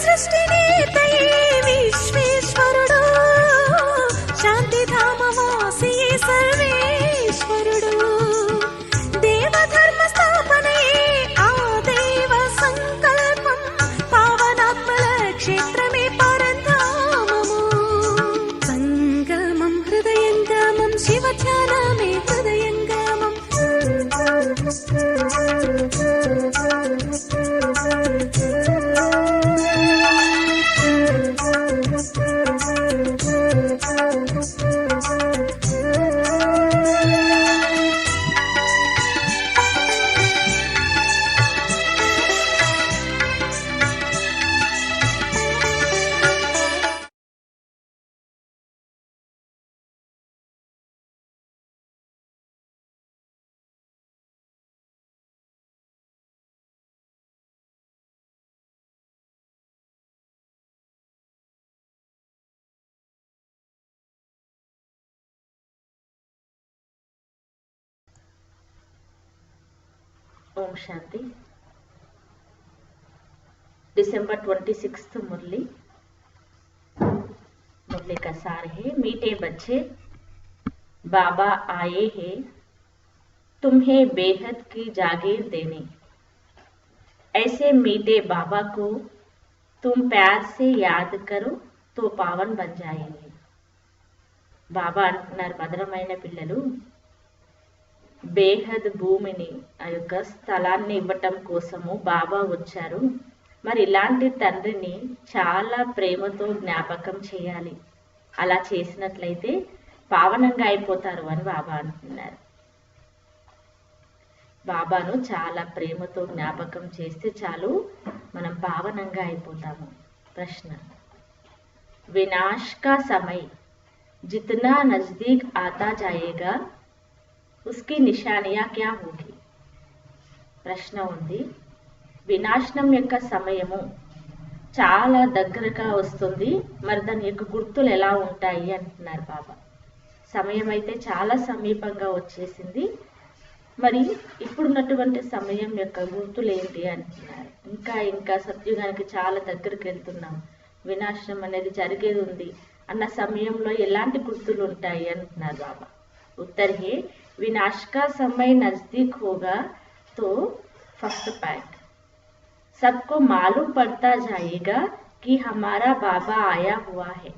సృష్టినేతయే విశ్వేశ్వరుడు శాంతిధామవాసియే సర్వేశ్వరుడు దేవధర్మ స్థాపనయే ఆ దేవ సంకల్పం పావనాత్మల క్షేత్రమే పరంధామము సంగమం హృదయంగమం శివ ధ్యానమే హృదయంగమం ओम शांति। दिसंबर 26 मुरली का सार है। मीठे बच्चे, बाबा आए हैं तुम्हें बेहद की जागीर देने। ऐसे मीठे बाबा को तुम प्यार से याद करो तो पावन बन जाएंगे। बाबा अंటున్నారు మధురమైన పిల్లలు బేహద్ భూమిని ఆ యొక్క స్థలాన్ని ఇవ్వటం కోసము బాబా వచ్చారు. మరి ఇలాంటి తండ్రిని చాలా ప్రేమతో జ్ఞాపకం చేయాలి. అలా చేసినట్లయితే పావనంగా అయిపోతారు అని బాబా అంటున్నారు. బాబాను చాలా ప్రేమతో జ్ఞాపకం చేస్తే చాలు మనం పావనంగా అయిపోతాము. ప్రశ్న, వినాశ కా సమయ్ జిतना नजदीक आता जाएगा उसकी నిశానియా క్యా హోగి? ప్రశ్న ఉంది. వినాశనం యొక్క సమయము చాలా దగ్గరగా వస్తుంది, మరి దాని యొక్క గుర్తులు ఎలా ఉంటాయి అంటున్నారు బాబా. సమయం అయితే చాలా సమీపంగా వచ్చేసింది, మరి ఇప్పుడున్నటువంటి సమయం యొక్క గుర్తులు ఏంటి అంటున్నారు. ఇంకా సత్యుగానికి చాలా దగ్గరికి వెళ్తున్నాం, వినాశనం అనేది జరిగేది ఉంది అన్న సమయంలో ఎలాంటి గుర్తులు ఉంటాయి అంటున్నారు బాబా. उत्तर है विनाश का समय नजदीक होगा तो फर्स्ट पॉइंट सबको मालूम पड़ता जाएगा कि हमारा बाबा आया हुआ है.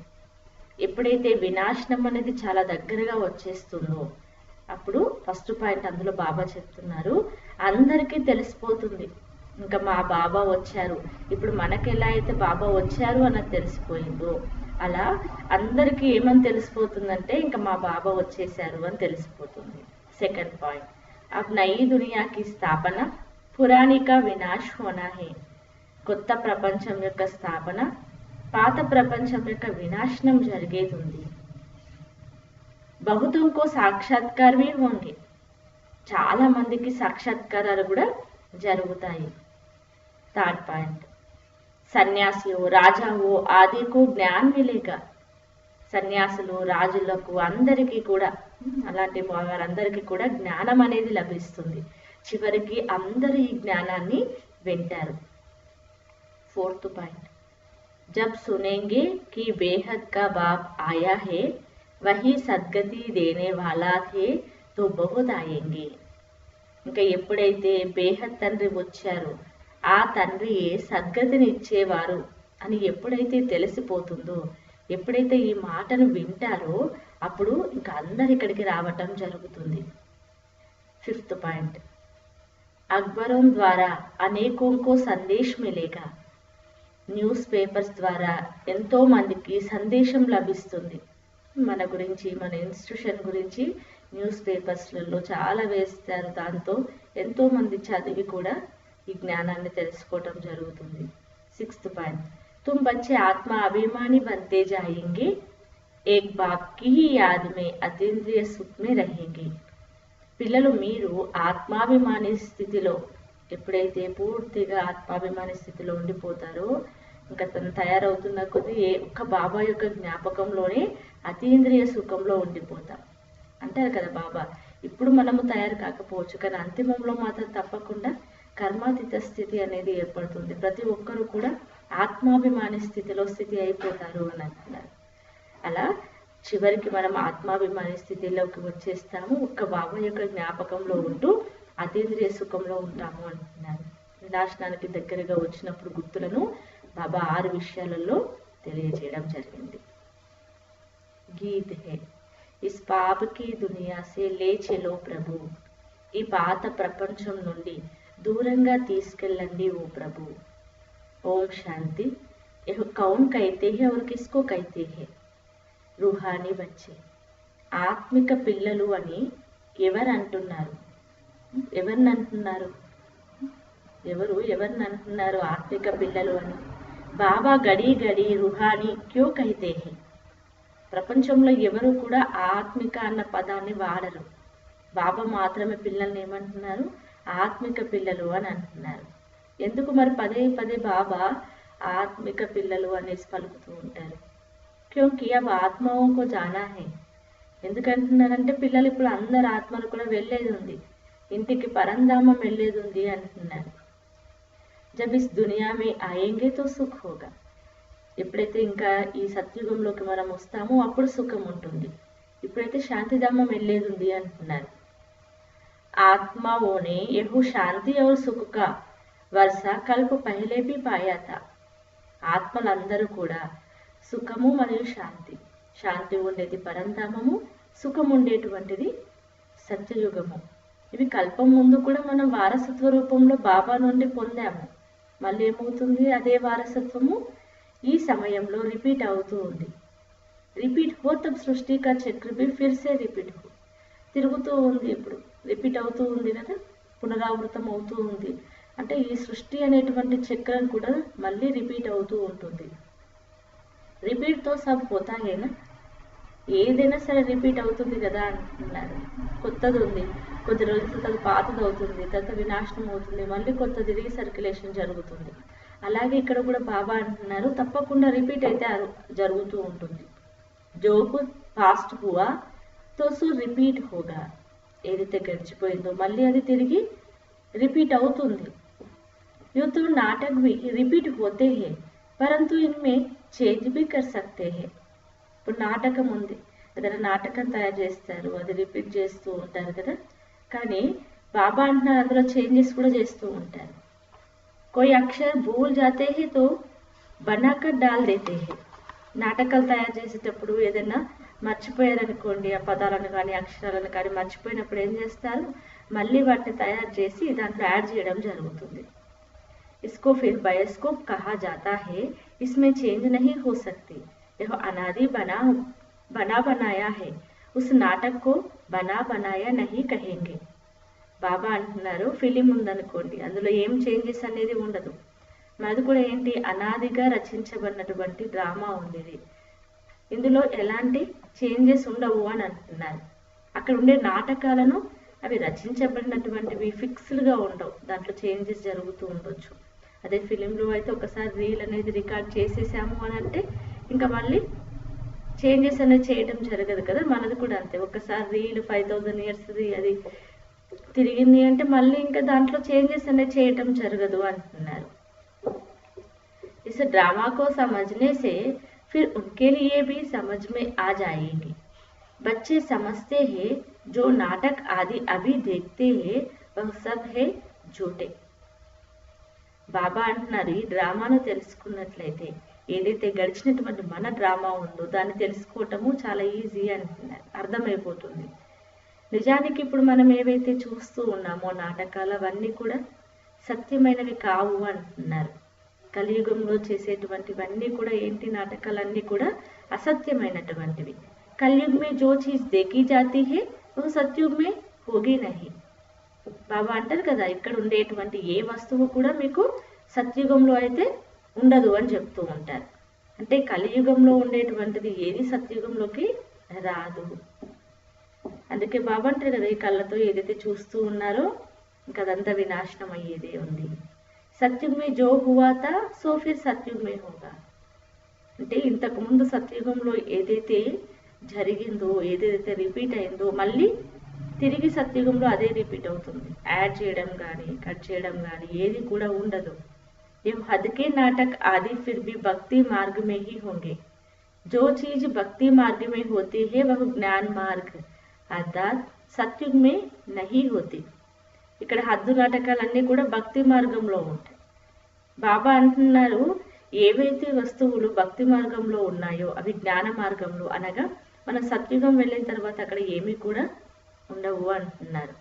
ఎప్పుడైతే వినాశనం అనేది చాలా దగ్గరగా వచ్చేస్తుందో అప్పుడు ఫస్ట్ పాయింట్ అందులో బాబా చెప్తున్నారు, అందరికీ తెలిసిపోతుంది ఇంకా మా బాబా వచ్చారు. ఇప్పుడు మనకి ఎలా అయితే బాబా వచ్చారు అన్నది తెలిసిపోయిందో అలా అందరికీ ఏమని తెలిసిపోతుందంటే ఇంకా మా బాబా వచ్చేసారు అని తెలిసిపోతుంది. సెకండ్ పాయింట్, अब नई दुनिया की స్థాపన పురాణి కా వినాశ్ హోనా హే. కొత్త ప్రపంచం యొక్క స్థాపన పాత ప్రపంచం యొక్క వినాశనం జరిగేది ఉంది. బహుతం కో సాక్షాత్కార్ भी होंगे, చాలా మందికి సాక్షాత్కారాలు కూడా జరుగుతాయి. థర్డ్ పాయింట్, సన్యాసి హో రాజా హో ఆది కో జ్ఞాన్ మిలేగా. సన్యాసులు రాజులకు అందరికీ కూడా అలాంటి వారందరికీ కూడా జ్ఞానం అనేది లభిస్తుంది. చివరికి అందరూ ఈ జ్ఞానాన్ని వింటారు. फोर्थ पॉइंट, जब सुनेंगे कि बेहद का बाप आया है वही सद्गति देने वाला थे तो बहुत आएंगे. ఇంకా ఎప్పుడైతే బేహద్ తండ్రి వచ్చారో ఆ తండ్రి సద్గతిని ఇచ్చేవారు అని ఎప్పుడైతే తెలిసిపోతుందో, ఎప్పుడైతే ఈ మాటను వింటారో అప్పుడు ఇంకా అందరు ఇక్కడికి రావటం జరుగుతుంది. ఫిఫ్త్ పాయింట్, అక్బరోं ద్వారా అనేकों को संदेश मिलेगा. న్యూస్ పేపర్స్ ద్వారా ఎంతో మందికి సందేశం లభిస్తుంది. మన గురించి, మన ఇన్స్టిట్యూషన్ గురించి న్యూస్ పేపర్స్లలో చాలా వేస్తారు. దాంతో ఎంతో మంది చదివి కూడా ఈ జ్ఞానాన్ని తెలుసుకోవటం జరుగుతుంది. సిక్స్త్ పాయింట్, तुम बच्चे आत्मा अभिमानी बनते जाएंगे, एक बाप की ही याद में अतीन्द्रिय सुख में रहेंगे. పిల్లలు మీరు ఆత్మాభిమాని స్థితిలో ఎప్పుడైతే పూర్తిగా ఆత్మాభిమాని స్థితిలో ఉండిపోతారో ఇంకా తను తయారవుతున్న కొద్దీ ఒక్క బాబా యొక్క జ్ఞాపకంలోనే అతీంద్రియ సుఖంలో ఉండిపోతాం అంటారు కదా బాబా. ఇప్పుడు మనము తయారు కాకపోవచ్చు, కానీ అంతిమంలో మాత్రం తప్పకుండా కర్మాతీత స్థితి అనేది ఏర్పడుతుంది. ప్రతి ఒక్కరూ కూడా ఆత్మాభిమాని స్థితి అయిపోతారు అని అంటున్నారు. అలా చివరికి మనం ఆత్మాభిమాని స్థితిలోకి వచ్చేస్తాము. ఒక్క బాబా యొక్క జ్ఞాపకంలో ఉంటూ అతీంద్రియ సుఖంలో ఉంటాము అంటున్నారు. వినాశనానికి దగ్గరగా వచ్చినప్పుడు గుర్తులను బాబా 6 విషయాలలో తెలియజేయడం జరిగింది. గీత్ హే ఇస్ పాప్ కి దునియా సే లే చలో ప్రభు, ఈ పాత ప్రపంచం నుండి దూరంగా తీసుకెళ్ళండి ఓ ప్రభు. ఓం శాంతి. यह कौन कहते हैं और किसको कहते हैं? రూహానీ బచ్చే, ఆత్మిక పిల్లలు అని ఎవరు అంటున్నారు? ఎవరిని అంటున్నారు? ఎవరిని అంటున్నారు ఆత్మిక పిల్లలు అని? బాబా గడి గడి రుహానీ క్యో కహితే హే. ప్రపంచంలో ఎవరు కూడా ఆత్మిక అన్న పదాన్ని వాడరు. బాబా మాత్రమే పిల్లల్ని ఏమంటున్నారు? ఆత్మిక పిల్లలు అని అంటున్నారు. ఎందుకు మరి పదే పదే బాబా ఆత్మిక పిల్లలు అనేసి పలుకుతూ ఉంటారు? క్యోంకి అవి ఆత్మకు జానా హే. ఎందుకంటున్నారంటే పిల్లలు ఇప్పుడు అందరు ఆత్మలు కూడా వెళ్ళేది ఉంది, ఇంటికి పరంధామం వెళ్ళేది ఉంది అంటున్నారు. జబ్ ఇస్ దునియా మే ఆయేంగే తో సుఖ్ హోగా. ఎప్పుడైతే ఇంకా ఈ సత్యుగంలోకి మనం వస్తామో అప్పుడు సుఖం ఉంటుంది. ఇప్పుడైతే శాంతిధామం వెళ్ళేది ఉంది అంటున్నారు. ఆత్మవోనే యహు శాంతి और సుఖ కా వర్ష కల్ప పహలే భీ పాయా థా. ఆత్మలందరూ కూడా సుఖము మరియు శాంతి ఉండేది పరంధామము, సుఖం ఉండేటువంటిది సత్యయుగము. ఇవి కల్పం ముందు కూడా మనం వారసత్వ రూపంలో బాబా నుండి పొందాము. మళ్ళీ ఏమవుతుంది? అదే వారసత్వము ఈ సమయంలో రిపీట్ అవుతూ ఉంది. రిపీట్ హో తబ్ సృష్టి కా చక్ర భీ ఫిర్ సే రిపీట్ హో. తిరుగుతూ ఉంది, ఇప్పుడు రిపీట్ అవుతూ ఉంది కదా, పునరావృతం అవుతూ ఉంది. అంటే ఈ సృష్టి అనేటువంటి చక్రం కూడా మళ్ళీ రిపీట్ అవుతూ ఉంటుంది. రిపీట్తో సబ్ పోతాయేనా? ఏదైనా సరే రిపీట్ అవుతుంది కదా అంటున్నారు. కొత్తది ఉంది, కొద్ది రోజుల తర్వాత పాతది అవుతుంది, తర్వాత వినాశనం అవుతుంది, మళ్ళీ కొత్తది రీసర్క్యులేషన్ జరుగుతుంది. అలాగే ఇక్కడ కూడా బాబా అంటున్నారు తప్పకుండా రిపీట్ అయితే జరుగుతూ ఉంటుంది. జోకు పాస్ట్ హువా తో సు రిపీట్ హోగా. ఏదైతే గడిచిపోయిందో మళ్ళీ అది తిరిగి రిపీట్ అవుతుంది. యూ తో నాటక్ భీ రిపీట్ హోతే హే పరంతు ఇన్మే చేంజ్ భీ కర్ సక్తే హే. ఇప్పుడు నాటకం ఉంది, ఏదైనా నాటకం తయారు చేస్తారు, అది రిపీట్ చేస్తూ ఉంటారు కదా, కానీ బాబా అంటున్నారు అందులో చేంజెస్ కూడా చేస్తూ ఉంటారు. కోయి అక్షర్ భూల్ జాతే హే తో బనాకర్ డాల్ దేతే హే. నాటకాలు తయారు చేసేటప్పుడు ఏదైనా మర్చిపోయారనుకోండి, ఆ పదాలను కానీ అక్షరాలను కానీ మర్చిపోయినప్పుడు ఏం చేస్తారు? మళ్ళీ వాటిని తయారు చేసి దాంట్లో యాడ్ చేయడం జరుగుతుంది. इसको फिर बायोस्कोप कहा जाता है, इसमें चेंज नहीं हो सकती, यह अनादि बना बनाया है, उस नाटक को बना बनाया नहीं कहेंगे. బాబా అంటున్నారు ఫిలిం ఉందనుకోండి, అందులో ఏం చేంజెస్ అనేది ఉండదు, మనది కూడా ఏంటి అనాదిగా రచించబడినటువంటి డ్రామా ఉంది ఇది, ఇందులో ఎలాంటి చేంజెస్ ఉండవు అని అంటున్నారు. అక్కడ ఉండే నాటకాలను అవి రచించబడినటువంటివి ఫిక్స్డ్గా ఉండవు, దాంట్లో చేంజెస్ జరుగుతూ ఉండొచ్చు. అదే ఫిలింలో అయితే ఒకసారి రీల్ అనేది రికార్డ్ చేసేసాము అని అంటే ఇంకా మళ్ళీ చేంజెస్ అనేది చేయటం జరగదు కదా. మనది కూడా అంతే, ఒకసారి రీల్ 5000 years అది తిరిగింది అంటే మళ్ళీ ఇంకా దాంట్లో చేంజెస్ అనేది చేయటం జరగదు అంటున్నారు. इस ड्रामा को समझने से फिर उनके लिए भी समझ में आ जाएगी. बच्चे समझते हैं जो नाटक आदि अभी देखते हैं वह सब है झूठे. బాబా అంటున్నారు ఈ డ్రామాను తెలుసుకున్నట్లయితే ఏదైతే గడిచినటువంటి మన డ్రామా ఉందో దాన్ని తెలుసుకోవటము చాలా ఈజీ అంటున్నారు, అర్థమైపోతుంది. నిజానికి ఇప్పుడు మనం ఏవైతే చూస్తూ ఉన్నామో నాటకాలు అవన్నీ కూడా సత్యమైనవి కావు అంటున్నారు. కలియుగంలో చేసేటువంటివన్నీ కూడా ఏంటి, నాటకాలన్నీ కూడా అసత్యమైనటువంటివి. కలియుగ్ మే జో చీజ్ దేఖీ జాతీ హే వహ్ సత్యుగ్ మే హోగి నహీ. బాబా అంటారు కదా ఇక్కడ ఉండేటువంటి ఏ వస్తువు కూడా మీకు సత్యుగంలో అయితే ఉండదు అని చెప్తూ ఉంటారు. అంటే కలియుగంలో ఉండేటువంటిది ఏది సత్యుగంలోకి రాదు. అందుకే బాబా అంటారు కదా ఈ కళ్ళతో ఏదైతే చూస్తూ ఉన్నారో ఇంకా అదంతా వినాశనం అయ్యేదే ఉంది. సత్యుగ్ మే జో హువా తా సో ఫిర్ సత్యుగ్ మే హోగా. అంటే ఇంతకు ముందు సత్యుగంలో ఏదైతే జరిగిందో ఏదైతే రిపీట్ అయిందో మళ్ళీ తిరిగి సత్యుగంలో అదే రిపీట్ అవుతుంది. యాడ్ చేయడం కానీ కట్ చేయడం కానీ ఏది కూడా ఉండదు. ये हद के नाटक आदि फिर भी भक्ति मार्ग में ही होंगे। जो चीज भक्ति मार्ग में होती है वह ज्ञान मार्ग अर्थात సత్యుగ్ में नहीं होती। ఇక్కడ హద్దు నాటకాలన్నీ కూడా భక్తి మార్గంలో ఉంటాయి। బాబా అంటున్నారు ఏవైతే వస్తువులు భక్తి మార్గంలో ఉన్నాయో అవి జ్ఞాన మార్గంలో అనగా మన సత్యుగం వెళ్ళిన తర్వాత అక్కడ ఏమీ కూడా ఉండవు అంటున్నారు।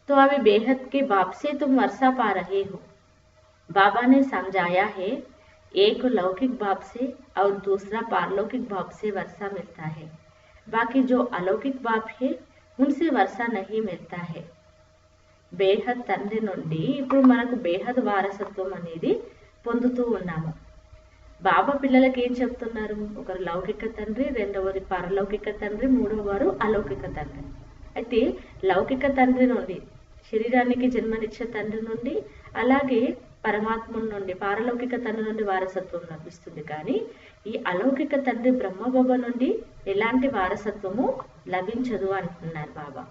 तो अभी बेहद के बाप से तुम वर्षा पा रहे हो। बाबा ने समझाया है एक लौकिक बाप से और दूसरा पारलौकिक बाप से वर्षा मिलता है, बाकी जो अलौकिक बाप है उनसे वर्षा नहीं मिलता है। బేహద్ తండ్రి నుండి ఇప్పుడు మనకు బేహద్ వారసత్వం అనేది పొందుతూ ఉన్నాము। బాబా పిల్లలకి ఏం చెప్తున్నారు? ఒకరు లౌకిక తండ్రి, రెండవది పరలౌకిక తండ్రి, మూడవవారు అలౌకిక తండ్రి। అయితే లౌకిక తండ్రి నుండి శరీరానికి జన్మనిచ్చే తండ్రి నుండి అలాగే పరమాత్మ నుండి పారలౌకిక తండ్రి నుండి వారసత్వం లభిస్తుంది। కానీ ఈ అలౌకిక తండ్రి బ్రహ్మబాబా నుండి ఎలాంటి వారసత్వము లభించదు అంటున్నారు బాబా।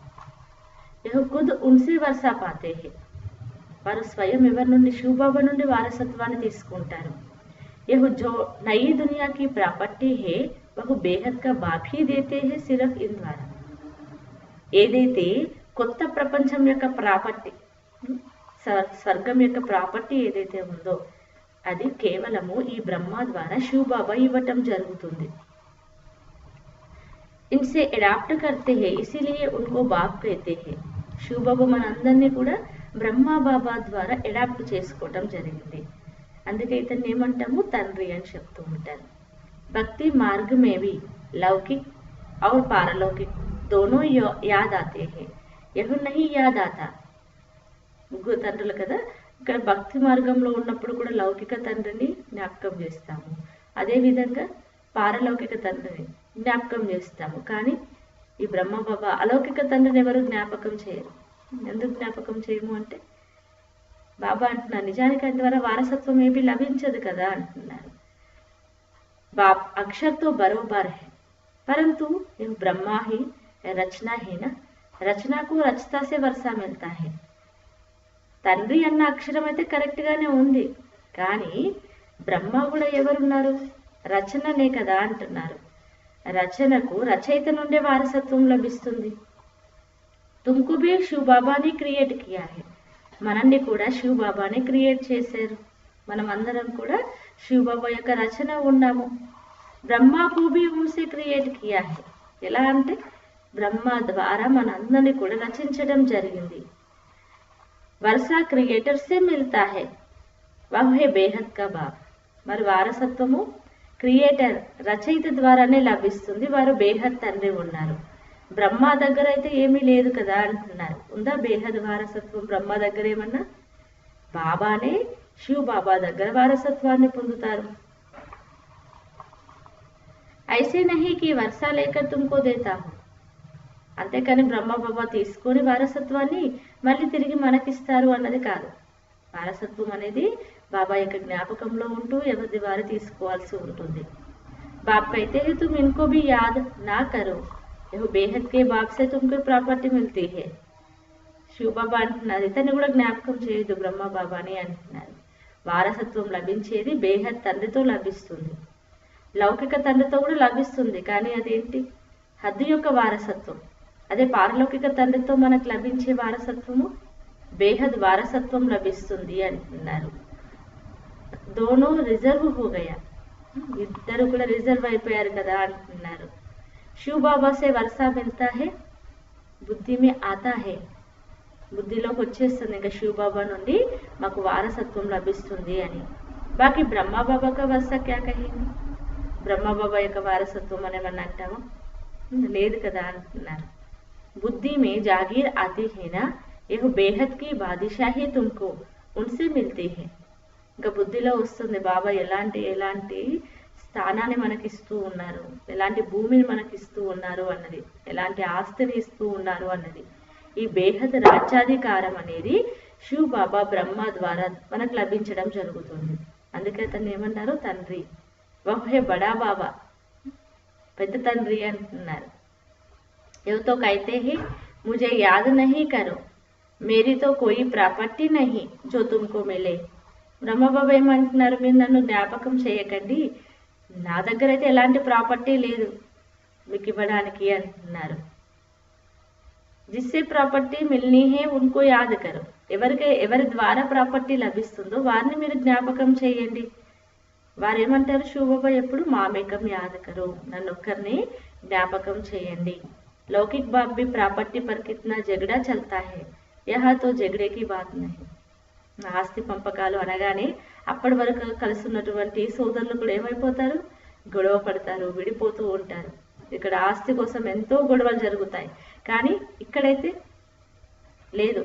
यह खुद उनसे वर्षा पाते हैं। వారు స్వయం ఎవరి నుండి శివబాబా నుండి వారసత్వాన్ని తీసుకుంటారు। यह जो नई दुनिया की प्रॉपर्टी है वह बेहद का बाप ही देते हैं सिर्फ इन द्वारा। ఏదైతే కొత్త ప్రపంచం యొక్క ప్రాపర్టీ స్వర్గం యొక్క ప్రాపర్టీ ఏదైతే ఉందో అది కేవలము ఈ బ్రహ్మ ద్వారా శివబాబా ఇవ్వటం జరుగుతుంది। इनसे अडॉप्ट करते हैं इसीलिए उनको बाप कहते हैं। శివబాబా మనందరినీ కూడా బ్రహ్మ బాబా ద్వారా అడాప్ట్ చేసుకోవటం జరిగింది, అందుకే ఇతన్ని ఏమంటాము తండ్రి అని చెప్తూ ఉంటారు। భక్తి మార్గ में भी लौकिक और पारलौकिक दोनों याद आते हैं, यह नहीं याद आता। ముగ్గురు తండ్రులు కదా, ఇక్కడ భక్తి మార్గంలో ఉన్నప్పుడు కూడా లౌకిక తండ్రిని జ్ఞాపకం చేస్తాము, అదేవిధంగా పారలౌకిక తండ్రిని జ్ఞాపకం చేస్తాము। కానీ ఈ బ్రహ్మ బాబా అలౌకిక తండ్రిని ఎవరు జ్ఞాపకం చేయరు। ఎందుకు జ్ఞాపకం చేయము అంటే బాబా అంటున్నారు నిజానికి ఆయన ద్వారా వారసత్వం ఏమీ లభించదు కదా అంటున్నారు। బాప్ అక్షర్ తో బరోబర్ है परंतु यह ब्रह्मा ही रचना है ना, रचना को रचता से वर्षा मिलता है। తండ్రి అన్న అక్షరం అయితే కరెక్ట్ గానే ఉంది, కానీ బ్రహ్మ కూడా ఎవరున్నారు? రచననే కదా అంటున్నారు। రచనకు రచయిత నుండే వారసత్వం లభిస్తుంది। తుమ్కు భీ శివ బాబాని క్రియేట్ కియా హై, మనల్ని కూడా శివ బాబానే క్రియేట్ చేశారు। మనం అందరం కూడా శివ బాబా యొక్క రచన ఉన్నాము। బ్రహ్మకు భీ ఉన్సే క్రియేట్ కియా హై, ఎలా అంటే బ్రహ్మ ద్వారా మనందరినీ కూడా రచించడం జరిగింది। వర్షా క్రియేటర్ సే మిల్తా హై వహ్ హై బేహద్ కా బాప్, మరి వారసత్వము క్రియేటర్ రచయిత ద్వారానే లభిస్తుంది, వారు బేహద్ తండ్రి ఉన్నారు। బ్రహ్మ దగ్గర అయితే ఏమీ లేదు కదా అంటున్నారు। ఉందా బేహద్ వారసత్వం బ్రహ్మ దగ్గర ఏమన్నా? బాబానే శివ బాబా దగ్గర వారసత్వాన్ని పొందుతారు। ఐసే నహీ కి వర్షా లేకర్ తుమ్కో దేతా హూ, అంతేకాని బ్రహ్మ బాబా తీసుకొని వారసత్వాన్ని మళ్ళీ తిరిగి మనకిస్తారు అన్నది కాదు। వారసత్వం అనేది బాబా యొక్క జ్ఞాపకంలో ఉంటూ ఎవరిది వారు తీసుకోవాల్సి ఉంటుంది। బాప్ कहते हैं तुम इनको भी याद ना करो, यह बेहद के बाप से तुमको प्रॉपर्टी मिलती है। శివ బాబా అంటున్నారు ఇతన్ని కూడా జ్ఞాపకం చేయదు బ్రహ్మ బాబాని అంటున్నారు। వారసత్వం లభించేది బేహద్ తండ్రితో లభిస్తుంది, లౌకిక తండ్రితో కూడా లభిస్తుంది, కానీ అదేంటి హద్దు యొక్క వారసత్వం। అదే పారలౌకిక తండ్రితో మనకు లభించే వారసత్వము బేహద్ వారసత్వం లభిస్తుంది అంటున్నారు। దోనో రిజర్వ్ హో గయా, ఇద్దరు కూడా రిజర్వ్ అయిపోయారు కదా అంటున్నారు। శివ బాబా సే వర్షా మిల్తా హై బుద్ధి మే ఆతా హై, బుద్ధిలోకి వచ్చేస్తుంది ఇంకా శివ బాబా నుండి మాకు వారసత్వం లభిస్తుంది అని। బాకీ బ్రహ్మ బాబా కా వర్షా క్యా కహేంగే, బ్రహ్మ బాబా యొక్క వారసత్వం అని ఏమన్నా అంటామా? లేదు కదా అంటున్నారు। बुद्धि में जागीर आती है ना, यह बेहद की बादशाही तुमको उनसे मिलती है। ఇంకా బుద్ధిలో వస్తుంది బాబా ఎలాంటి స్థానాన్ని మనకి ఇస్తూ ఉన్నారు, ఎలాంటి భూమిని మనకి ఇస్తూ ఉన్నారు అన్నది, ఎలాంటి ఆస్తిని ఇస్తూ ఉన్నారు అన్నది। ఈ బేహద్ రాజ్యాధికారం అనేది శివ బాబా బ్రహ్మ ద్వారా మనకు లభించడం జరుగుతుంది, అందుకే అతన్ని ఏమన్నారు తండ్రి। వహే బడా బాబా పెద్ద తండ్రి అంటున్నారు। ये तो कहते हैं मुझे याद नहीं करो, मेरी तो कोई ప్రాపర్టీ नहीं जो तुमको मिले. బ్రహ్మబాబా ఏమంటున్నారు, మీరు నన్ను జ్ఞాపకం చేయకండి, నా దగ్గర అయితే ఎలాంటి ప్రాపర్టీ లేదు మీకు ఇవ్వడానికి అంటున్నారు. జిస్సే ప్రాపర్టీ మిల్నీ హే ఉన్కో యాద్ కరో. ఎవరి ద్వారా ప్రాపర్టీ లభిస్తుందో వారిని మీరు జ్ఞాపకం చేయండి. వారేమంటారు శివబాబా ఎప్పుడు, మామేకం యాద్ కరో, నన్ను ఒక్కరిని జ్ఞాపకం చేయండి. లౌకిక్ బాబ్ भी ప్రాపర్టీ పర్ కిత్నా జగడా చల్తా హై, యహా తో జగడే కి బాత్ నహీ. ఆస్తి పంపకాలు అనగానే అప్పటి వరకు కలిసి ఉన్నటువంటి సోదరులు కూడా ఏమైపోతారు, గొడవ పడతారు, విడిపోతూ ఉంటారు. ఇక్కడ ఆస్తి కోసం ఎంతో గొడవలు జరుగుతాయి, కానీ ఇక్కడైతే లేదు.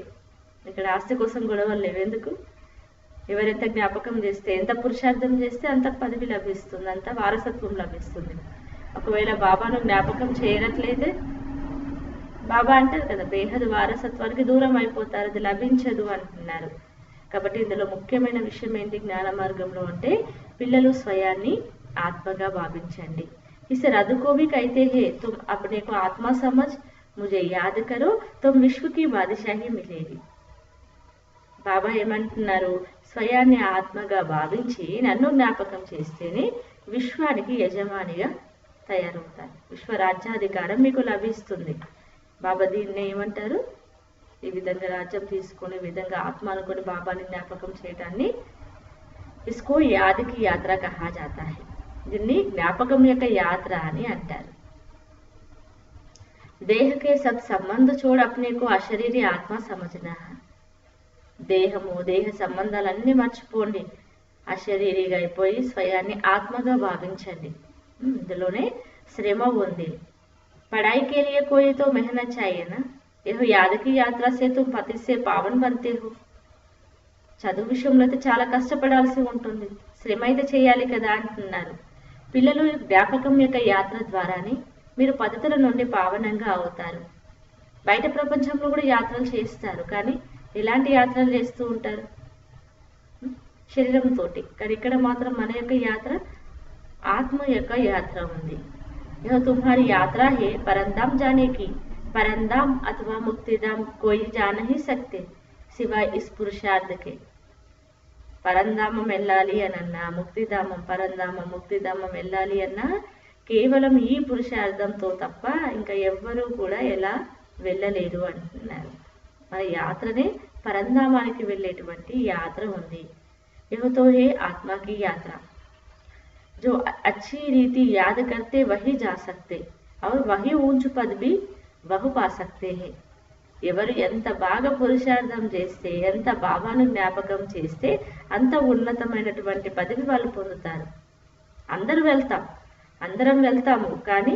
ఇక్కడ ఆస్తి కోసం గొడవలు లేవు. ఎందుకు? ఎవరెంత జ్ఞాపకం చేస్తే, ఎంత పురుషార్థం చేస్తే అంత పదవి లభిస్తుంది, అంత వారసత్వం లభిస్తుంది. ఒకవేళ బాబాను జ్ఞాపకం చేయనట్లయితే బాబా అంటారు కదా, బేహద్ వారసత్వానికి దూరం అయిపోతారు, అది లభించదు అంటున్నారు. కాబట్టి ఇందులో ముఖ్యమైన విషయం ఏంటి జ్ఞాన మార్గంలో అంటే, పిల్లలు స్వయాన్ని ఆత్మగా భావించండి. इसे रद्द को भी कहते हैं, तुम अपने को आत्मा समझ मुझे याद करो, तुम विश्व की बादशाही मिलेगी. బాబా ఏమంటున్నారు, స్వయాన్ని ఆత్మగా భావించి నన్ను జ్ఞాపకం చేస్తేనే విశ్వానికి యజమానిగా తయారవుతారు, విశ్వ రాజ్యాధికారం మీకు లభిస్తుంది. బాబా దీన్ని ఏమంటారు, ఈ విధంగా రాజ్యం తీసుకునే విధంగా ఆత్మ అనుకుని బాబాని జ్ఞాపకం చేయడాన్ని ఇస్కో యాద్కి యాత్ర కహా జాతా హై, దీన్ని జ్ఞాపకం యొక్క యాత్ర అని అంటారు. దేహకే సత్ సంబంధ చోడ అప్నేకు అశరీరి ఆత్మ సమझना है. దేహము దేహ సంబంధాలన్నీ మర్చిపోండి, అశరీరిగా అయిపోయి స్వయాన్ని ఆత్మగా భావించండి. ఇందులోనే శ్రమ ఉంది. पढ़ाई के लिए कोई तो मेहनत चाहिए ना, यह याद की यात्रा से तुम पति से पावन बनते हो. చదువు విషయంలో అయితే చాలా కష్టపడాల్సి ఉంటుంది, శ్రమ అయితే చేయాలి కదా అంటున్నారు. పిల్లలు జ్ఞాపకం యొక్క యాత్ర ద్వారానే మీరు పద్ధతుల నుండి పావనంగా అవుతారు. బయట ప్రపంచంలో కూడా యాత్రలు చేస్తారు, కానీ ఎలాంటి యాత్రలు చేస్తూ ఉంటారు, శరీరంతో. కానీ ఇక్కడ మాత్రం మన యొక్క యాత్ర ఆత్మ యొక్క యాత్ర ఉంది. यह तुम्हारी यात्रा है परंदाम जाने की. परंदाम अथवा मुक्तिधाम कोई जा नहीं सकते सिवाय इस पुरुषार्थ के. పరంధామం వెళ్ళాలి అనన్నా, ముక్తిధామం పరంధామం ముక్తిధామం వెళ్ళాలి అన్నా కేవలం ఈ పురుషార్థంతో తప్ప ఇంకా ఎవ్వరూ కూడా ఎలా వెళ్ళలేరు అంటున్నారు. మన యాత్రనే పరంధామానికి వెళ్ళేటువంటి యాత్ర ఉంది. యహతో హే ఆత్మకి యాత్ర. जो अच्छी रीति याद करते वही जा सकते और वही ऊंच पद भी वह पा सकते हैं. ఎవరు ఎంత బాగా పురుషార్థం చేస్తే, ఎంత బాబాను జ్ఞాపకం చేస్తే అంత ఉన్నతమైనటువంటి పదవి వాళ్ళు పొందుతారు. అందరం వెళ్తాము, కానీ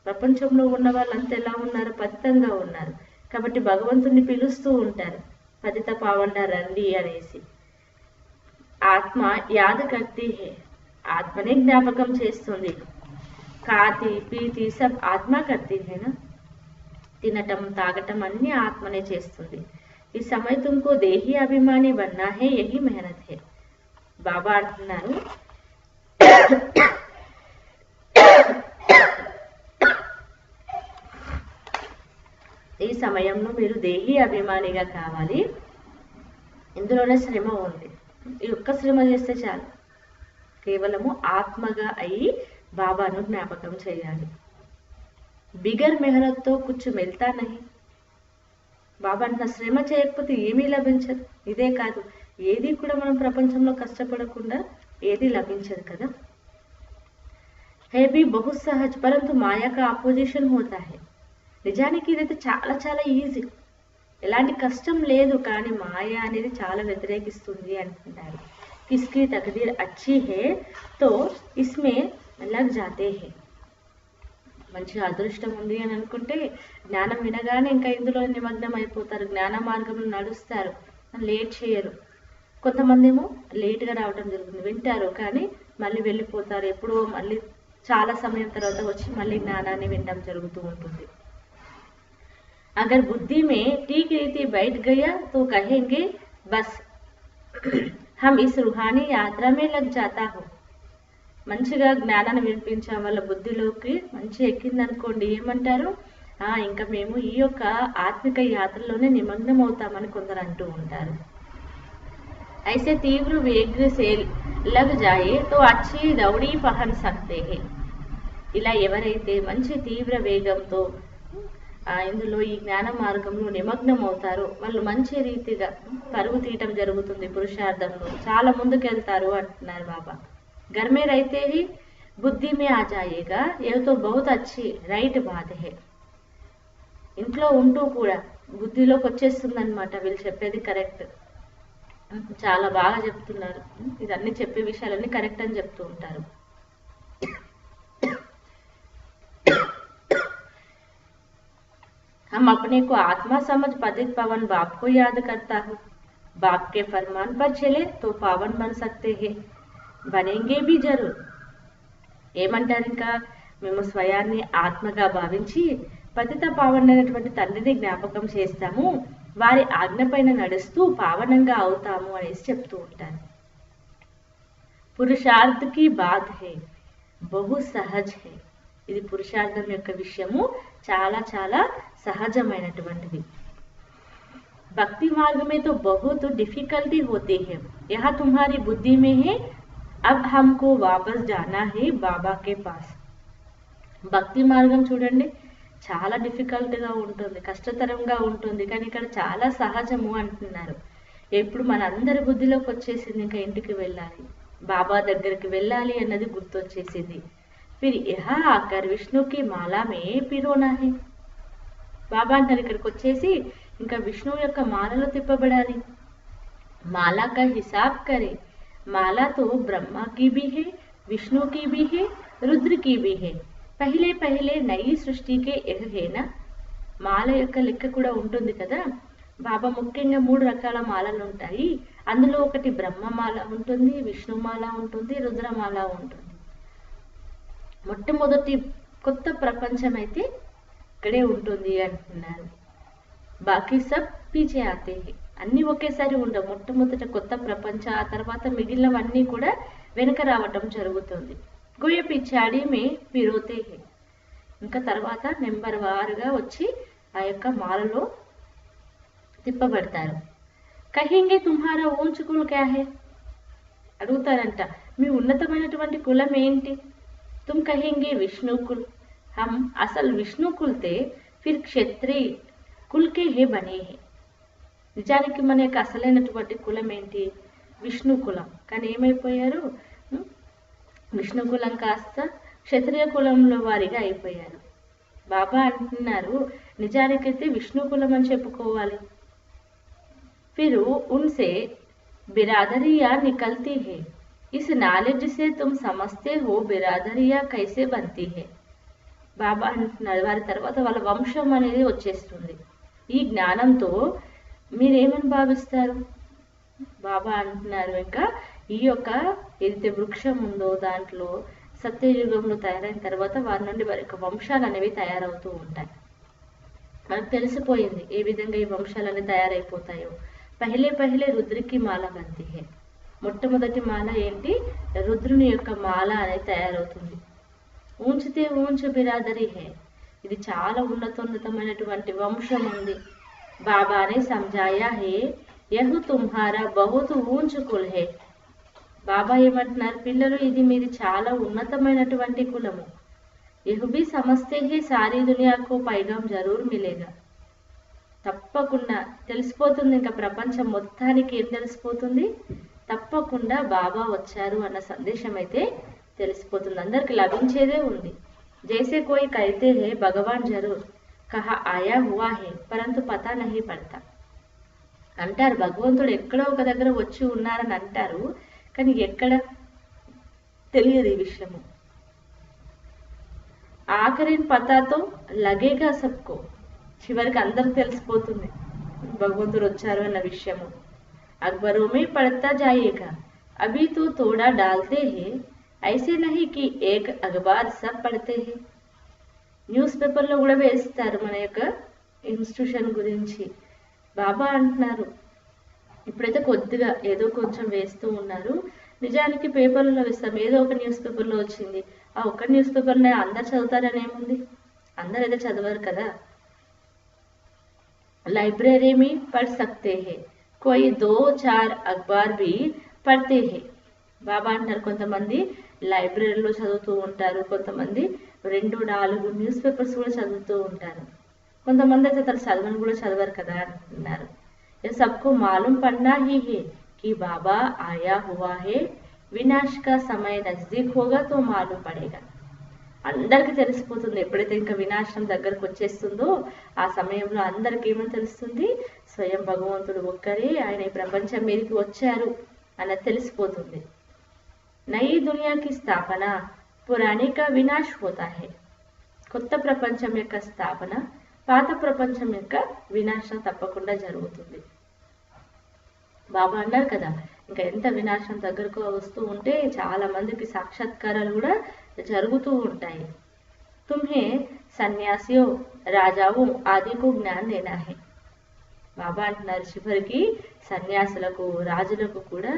ప్రపంచంలో ఉన్న వాళ్ళంతా ఎలా ఉన్నారు, పతితంగా ఉన్నారు. కాబట్టి భగవంతుని పిలుస్తూ ఉంటారు, పతిత పావండ రండి అనేసి. ఆత్మ యాద కర్తీ హే, ఆత్మనే జ్ఞాపకం చేస్తుంది. ఖాతి పీతి సబ్ ఆత్మ కర్తీ హేనా, తినటం తాగటం అన్ని ఆత్మనే చేస్తుంది. ఈ సమయ తుమ్కో దేహి అభిమాని బన్నా హే, యహీ మెహనత్ హే. బాబా అంటున్నారు, ఈ సమయంలో మీరు దేహి అభిమానిగా కావాలి. ఇందులోనే శ్రమ ఉంది. ఈ ఒక్క శ్రమ చేస్తే చాలు, కేవలము ఆత్మగా అయి బాబాను జ్ఞాపకం చేయాలి. బిగర్ మెహనత్తో కూర్చు మిల్తా నహి. బాబా అంటున్న శ్రమ చేయకపోతే ఏమీ లభించదు. ఇదే కాదు, ఏది కూడా మనం ప్రపంచంలో కష్టపడకుండా ఏది లభించదు కదా. హే బి బహు సహజ్ పరంతు మాయా కా అపోజిషన్ హోతా హై. నిజానికి ఇదైతే చాలా చాలా ఈజీ, ఎలాంటి కష్టం లేదు, కానీ మాయ అనేది చాలా వ్యతిరేకిస్తుంది అంటున్నారు. किसकी तकदीर अच्छी है तो इसमें लग जाते हैं. మంచి అదృష్టం ఉంది అని అనుకుంటే జ్ఞానం వినగానే ఇంకా ఇందులో నిమగ్నం అయిపోతారు, జ్ఞాన మార్గంలో నడుస్తారు, లేట్ చేయరు. కొంతమంది ఏమో లేట్గా రావడం జరుగుతుంది, వింటారు కానీ మళ్ళీ వెళ్ళిపోతారు, ఎప్పుడో మళ్ళీ చాలా సమయం తర్వాత వచ్చి మళ్ళీ జ్ఞానాన్ని వినడం జరుగుతూ ఉంటుంది. అగర్ బుద్ధి మే ఠీక్ రీతి బయట గయా తో కహేంగే బస్ हम इस रूहानी यात्रा में लग जाता हो. మంచిగా జ్ఞానాన్ని వినిపించడం వల్ల బుద్ధిలోకి మంచి ఎక్కిందనుకోండి, ఏమంటారు, ఇంకా మేము ఈ యొక్క ఆత్మిక యాత్రలోనే నిమగ్నం అవుతామని కొందరు అంటూ ఉంటారు. ऐसे तीव्र वेग से लग जाए तो अच्छी दौड़ी पहन सकते हैं. ఇలా ఎవరైతే మంచి తీవ్ర వేగంతో ఇందులో ఈ జ్ఞాన మార్గంలో నిమగ్నం అవుతారో వాళ్ళు మంచి రీతిగా పరుగు తీయటం జరుగుతుంది, పురుషార్థంలో చాలా ముందుకెళ్తారు అంటున్నారు బాబా. घर में रहते ही बुद्धि में आ जाएगा, ये तो बहुत अच्छी राइट बात है. ఇంట్లో ఉంటూ కూడా బుద్ధిలోకి వచ్చేస్తుంది అనమాట, వీళ్ళు చెప్పేది కరెక్ట్, చాలా బాగా చెప్తున్నారు, ఇదన్నీ చెప్పే విషయాలన్నీ కరెక్ట్ అని చెప్తూ ఉంటారు. हम अपने को आत्मा समझ पतित पावन बाप को याद करता हूँ. बाप के फरमान पर चले तो पावन बन सकते हैं, बनेंगे भी जरूर. ఏమంటారు ఇంకా, మేము స్వయాన్ని ఆత్మగా భావించి పతిత పావనైనటువంటి తండ్రిని జ్ఞాపకం చేస్తాము, వారి ఆజ్ఞ పైన నడుస్తూ పావనంగా అవుతాము అనేసి చెప్తూ ఉంటారు. పురుషార్థ్ కి బాత్ హై, బహు సహజ్ హై. ఇది పురుషార్థం యొక్క విషయము, చాలా చాలా సహజమైనటువంటిది. భక్తి మార్గ में तो बहुत डिफिकल्टी होती है, यह तुम्हारी बुद्धि में है, अब हमको वापस जाना है बाबा के पास. భక్తి మార్గం చూడండి చాలా డిఫికల్ట్గా ఉంటుంది, కష్టతరంగా ఉంటుంది, కానీ ఇక్కడ చాలా సహజము అంటున్నారు. ఎప్పుడు మనందరి బుద్ధిలోకి వచ్చేసింది ఇంకా ఇంటికి వెళ్ళాలి, బాబా దగ్గరికి వెళ్ళాలి అన్నది గుర్తొచ్చేసింది. फिर यहाँ आकर विष्णु की माला में पिरोना है. బాబా అంటారు ఇక్కడికి వచ్చేసి ఇంకా విష్ణువు యొక్క మాలలో తిప్పబడాలి. మాలా కా హిసాబ్ కరే, మాలా తో బ్రహ్మ की भी है, विष्णु की भी है, रुद्र की भी है. పహలే పహలే నయి సృష్టికే ఎహ్ హేనా. మాల యొక్క లెక్క కూడా ఉంటుంది కదా. బాబా ముఖ్యంగా 3 రకాల మాలలు ఉంటాయి, అందులో ఒకటి బ్రహ్మమాల ఉంటుంది, విష్ణుమాల ఉంటుంది, రుద్రమాల ఉంటుంది. మొట్టమొదటి కొత్త ప్రపంచం అయితే ఇక్కడే ఉంటుంది అంటున్నారు. బాకీ సబ్ పీచే ఆతే హై, అన్నీ ఒకేసారి ఉండవు. మొట్టమొదట కొత్త ప్రపంచ, ఆ తర్వాత మిగిలినవన్నీ కూడా వెనక రావటం జరుగుతుంది. గోయ పిచ్చాడి మే పిరోతే హై, ఇంకా తర్వాత నెంబర్ వారుగా వచ్చి ఆ యొక్క మాలలో తిప్పబడతారు. కహింగే తుమ్హారా ఊంచ్ కుల్ క్యా హై, అడుగుతారంట మీ ఉన్నతమైనటువంటి కులం ఏంటి. तुम कहेंगे विष्णु कुल, हम असल विष्णु कुल थे, फिर क्षत्रिय कुल के हे बने हैं. నిజానికి మన యొక్క అసలైనటువంటి కులం ఏంటి, విష్ణు కులం, కానీ ఏమైపోయారు, విష్ణు కులం కాస్త క్షత్రియ కులంలో వారిగా అయిపోయారు. బాబా అంటున్నారు నిజానికైతే విష్ణు కులం అని చెప్పుకోవాలి. फिर उनसे बिरादरियां निकलती है, इस नॉलेज से तुम समझते हो बिरादरिया कैसे बनती है. బాబా అంటున్నారు వారి తర్వాత వాళ్ళ వంశం అనేది వచ్చేస్తుంది. ఈ జ్ఞానంతో మీరేమని భావిస్తారు. బాబా అంటున్నారు ఇంకా ఈ యొక్క ఏదైతే వృక్షం ఉందో దాంట్లో సత్యయుగంలో తయారైన తర్వాత వారి నుండి వారి యొక్క వంశాలు అనేవి తయారవుతూ ఉంటాయి. మనకు తెలిసిపోయింది ఏ విధంగా ఈ వంశాలన్నీ తయారైపోతాయో. పహలే పహలే రుద్రికి మాల బంతి హే, మొట్టమొదటి మాల ఏంటి, రుద్రుని యొక్క మాల అనేది తయారవుతుంది. ఊంచితే ఊంచు బిరాదరి హే, ఇది చాలా ఉన్నతమైనటువంటి వంశం ఉంది. బాబానే సంజాయా హే యహ్ తుమ్హారా బహుత్ ఊంచు కుల్ హే. బాబా ఏమంటున్నారు, పిల్లలు ఇది మీది చాలా ఉన్నతమైనటువంటి కులము. యహ్ భీ సమస్తే హే సారీ దునియాకు పైగాం జరూర్ మిలేగా. తప్పకుండా తెలిసిపోతుంది, ఇంకా ప్రపంచం మొత్తానికి ఏం తెలిసిపోతుంది, తప్పకుండా బాబా వచ్చారు అన్న సందేశం అయితే తెలిసిపోతుంది, అందరికి లభించేదే ఉంది. జైసే కోయి కైతే హే భగవాన్ జరూర్ కహా ఆయా హువా హే పరంతు పతా నహీ పడతా. అంటారు భగవంతుడు ఎక్కడో ఒక దగ్గర వచ్చి ఉన్నారని అంటారు, కానీ ఎక్కడ తెలియదు ఈ విషయము. ఆఖరిన్ పతాతో లగేగా సబ్కో, చివరికి అందరికి తెలిసిపోతుంది భగవంతుడు వచ్చారు అన్న విషయము. अखबारों में पढ़ता जाइएगा, अभी तो थोड़ा डालते हैं, ऐसे नहीं कि एक अखबार सब पढ़ते हैं. న్యూస్ పేపర్లో కూడా వేస్తారు మన యొక్క ఇన్స్టిట్యూషన్ గురించి. బాబా అంటున్నారు ఇప్పుడైతే కొద్దిగా ఏదో కొంచెం వేస్తూ ఉన్నారు, నిజానికి పేపర్లో వేస్తాం, ఏదో ఒక న్యూస్ పేపర్లో వచ్చింది, ఆ ఒక్క న్యూస్ పేపర్ని అందరు చదువుతారని ఏముంది, అందరు అయితే చదవరు కదా. लाइब्रेरी में पढ़ सकते हैं, कोई 2-4 అఖబార్ भी పढ़ते हैं. బాబా అంటారు కొంతమంది లైబ్రరీలో చదువుతూ ఉంటారు, కొంతమంది 2-4 న్యూస్ పేపర్స్ కూడా చదువుతూ ఉంటారు, కొంతమంది అయితే అసలు చదవని కూడా చదవరు కదా అంటున్నారు. ये सबको मालूम पड़ना ही है कि बाबा आया हुआ है, विनाश का समय नजदीक होगा तो मालूम पड़ेगा. అందరికీ తెలిసిపోతుంది ఎప్పుడైతే ఇంకా వినాశనం దగ్గరకు వచ్చేస్తుందో ఆ సమయంలో అందరికీ ఏమని తెలుస్తుంది, స్వయం భగవంతుడు ఒక్కరే ఆయన ఈ ప్రపంచం మీదకి వచ్చారు అన్నది తెలిసిపోతుంది. నయీ దునియాకి స్థాపన పురాణి కా వినాశ్ హోతా హై. కొత్త ప్రపంచం యొక్క స్థాపన పాత ప్రపంచం యొక్క వినాశం తప్పకుండా జరుగుతుంది. బాబా అన్నారు కదా, ఇంకా ఎంత వినాశం దగ్గరకు వస్తూ ఉంటే చాలా మందికి సాక్షాత్కారాలు కూడా జరుగుతూ ఉంటాయి. తుమ్హే సన్యాసియో రాజావు ఆదికు జ్ఞాన్ దేనా హై. బాబా అంటున్నారు చివరికి సన్యాసులకు రాజులకు కూడా